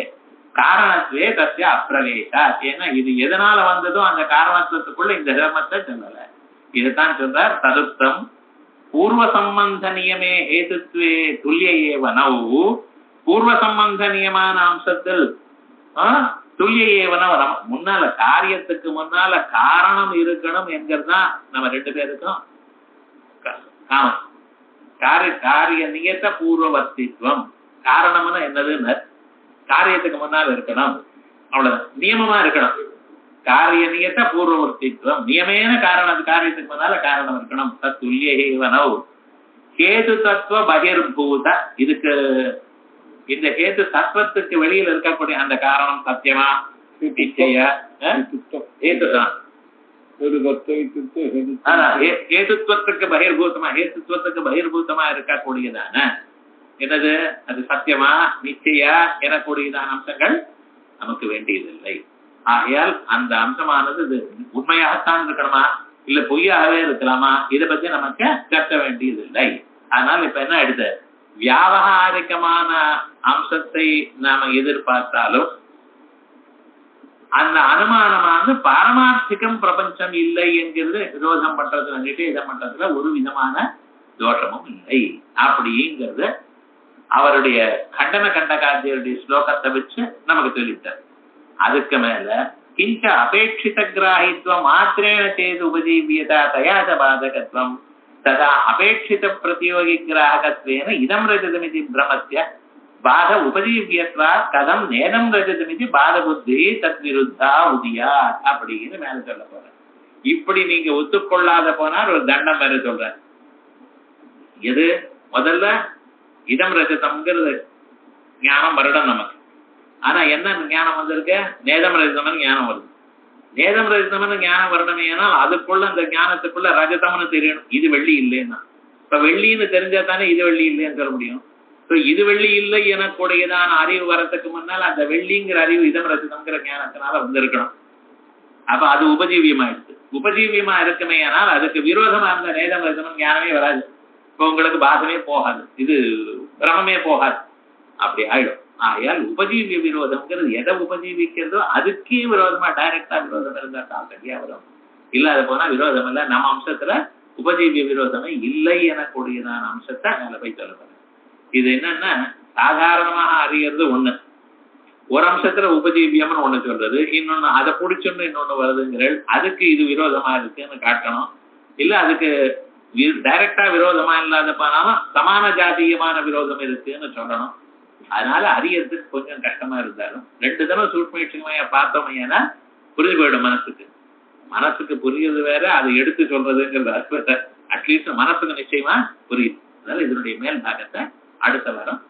காரணத்துவே தஸ்ய அப்பிரவேசா. ஏன்னா இது எதனால வந்ததோ அந்த காரணத்துவத்துக்குள்ள இந்த தர்மத்தை சொல்லல. இதுதான் சொல்றார். ததுப்தம் பூர்வ சம்பந்த நியமே ஹேதுத்வே துல்லிய ஏவனவு. பூர்வ சம்பந்த நியமான அம்சத்தில் துல்லிய ஏவனவ, முன்னால காரியத்துக்கு முன்னால காரணம் இருக்கணும் என்கிறதுதான் நம்ம ரெண்டு பேருக்கும் காமன். காரிய நியத்த பூர்வவர்த்தித்வம். காரணம்னா என்னதுன்னு, காரியத்துக்கு முன்னால் இருக்கணும், அவ்வளவுதான். நியமமா இருக்கணும். காரிய நியத்த பூர்வவர்த்தித்வம், நியமேன காரணம், காரியத்துக்கு முன்னால காரணம் இருக்கணும். துல்லியேவனவ் கேது தத்துவ பகிர்பூத. இதுக்கு இந்த கேது தத்துவத்துக்கு வெளியில் இருக்கக்கூடிய அந்த காரணம் சத்தியமா நிச்சய ஹேதுதான். ஹேதுத்துவத்துக்கு பகிர்பூதமா, ஹேதுத்துவத்துக்கு பகிர்பூதமா இருக்கக்கூடியதான என்னது, அது சத்தியமா நிச்சயா எனக்கூடியதான அம்சங்கள் நமக்கு வேண்டியதில்லை. ஆகையால் அந்த அம்சமானது இது உண்மையாகத்தான் இருக்கணுமா இல்ல பொய்யாகவே இருக்கலாமா, இதை பத்தி நமக்கு கற்க வேண்டியதில்லை. அதனால இப்ப என்ன எடுத்து, வியாவகாரிகமான அம்சத்தை நாம எதிர்பார்த்தாலும் அந்த அனுமானமானது பாரமார்த்திகம் பிரபஞ்சம் இல்லை என்கிறது விரோதம் பண்றதுல, நிஷேதம் பண்றதுல ஒரு விதமான தோஷமும் இல்லை அப்படிங்கிறது அவருடைய கண்டன கண்டகாத்தியருடைய ஸ்லோகத்தை வச்சு நமக்கு சொல்லிட்டார். அதுக்கு மேல கிஞ்ச அபேட்சித கிராஹித்வம் மாத்திரேன சேது உபஜீவியதா தயாச பாதகத்வம் ததா அபேட்சித பிரதியோகி கிராகத்வேன இதம் ரஜதமிதி பிரமஸ்ய பாத உபஜீவியத்வா கதம் நேதம் ரஜதமிதி பாத புத்தி தத் விருத்தா உதியா அப்படின்னு மேல சொல்ல போற. இப்படி நீங்க ஒத்துக்கொள்ளாத போனால் ஒரு தண்டம் வேற சொல்ற. எது முதல்ல இதம் ரஜதம்ங்கிறது ஞானம் வருடம் நமக்கு. ஆனா என்ன ஞானம் வந்திருக்கு, நேதம் ரஜதம்னு ஞானம் வருது. நேதம் ரஜதம்னு ஞானம் வரணுமே, ஏன்னால் அதுக்குள்ள அந்த ஞானத்துக்குள்ள ரஜதம்னு தெரியணும், இது வெள்ளி இல்லைன்னா. இப்ப வெள்ளின்னு தெரிஞ்சா தானே இது வெள்ளி இல்லைன்னு சொல்ல முடியும். இது வெள்ளி இல்லை எனக்கூடியதான அறிவு வரத்துக்கு முன்னால் அந்த வெள்ளிங்கிற அறிவு இதம் ரஜதம்ங்கிற ஞானத்தினால வந்திருக்கணும். அப்ப அது உபஜீவியமாயிடுச்சு. உபஜீவியமா இருக்குமே, ஆனால் அதுக்கு விரோதமா இருந்த நேதம் ரஜதம் ஞானமே வராது. இப்ப உங்களுக்கு பாதமே போகாது, இது பிரமே போகாது, அப்படி ஆயிடும். ஆகையால் உபஜீவிய விரோதம்ங்கிறது எதை உபஜீவிக்கிறதோ அதுக்கே விரோதமா டைரக்டா விரோதம் இருந்தா தான் சரியா வரும். இல்லாத போனா விரோதம் இல்லை. நம்ம அம்சத்துல உபஜீவிய விரோதமே இல்லை எனக்கூடியதான அம்சத்தை மேல போய் சொல்லப்படுது. இது என்னன்னா சாதாரணமாக அறியறது ஒண்ணு, ஒரு அம்சத்துல உபஜீவியம்னு ஒண்ணு சொல்றது, இன்னொன்னு அதை பிடிச்சுன்னு இன்னொன்னு வருதுங்கிற, அதுக்கு இது விரோதமா இருக்குன்னு காட்டணும். இல்ல அதுக்கு டைரக்டா விரோதமா இல்லாத போனாலும் சமான ஜாதியமான விரோதம் இருக்குன்னு சொல்லணும். அதனால அறியறதுக்கு கொஞ்சம் கஷ்டமா இருந்தாலும் ரெண்டு தடவை சூட்சமையா பார்த்தோமையா புரிஞ்சு போயிடும். மனசுக்கு புரியுது வேற, அதை எடுத்து சொல்றதுங்கிறது அட்லீஸ்ட் மனசுக்கு நிச்சயமா புரியுது. அதனால இதனுடைய மேல் பாகத்தை அடுத்த வாரம்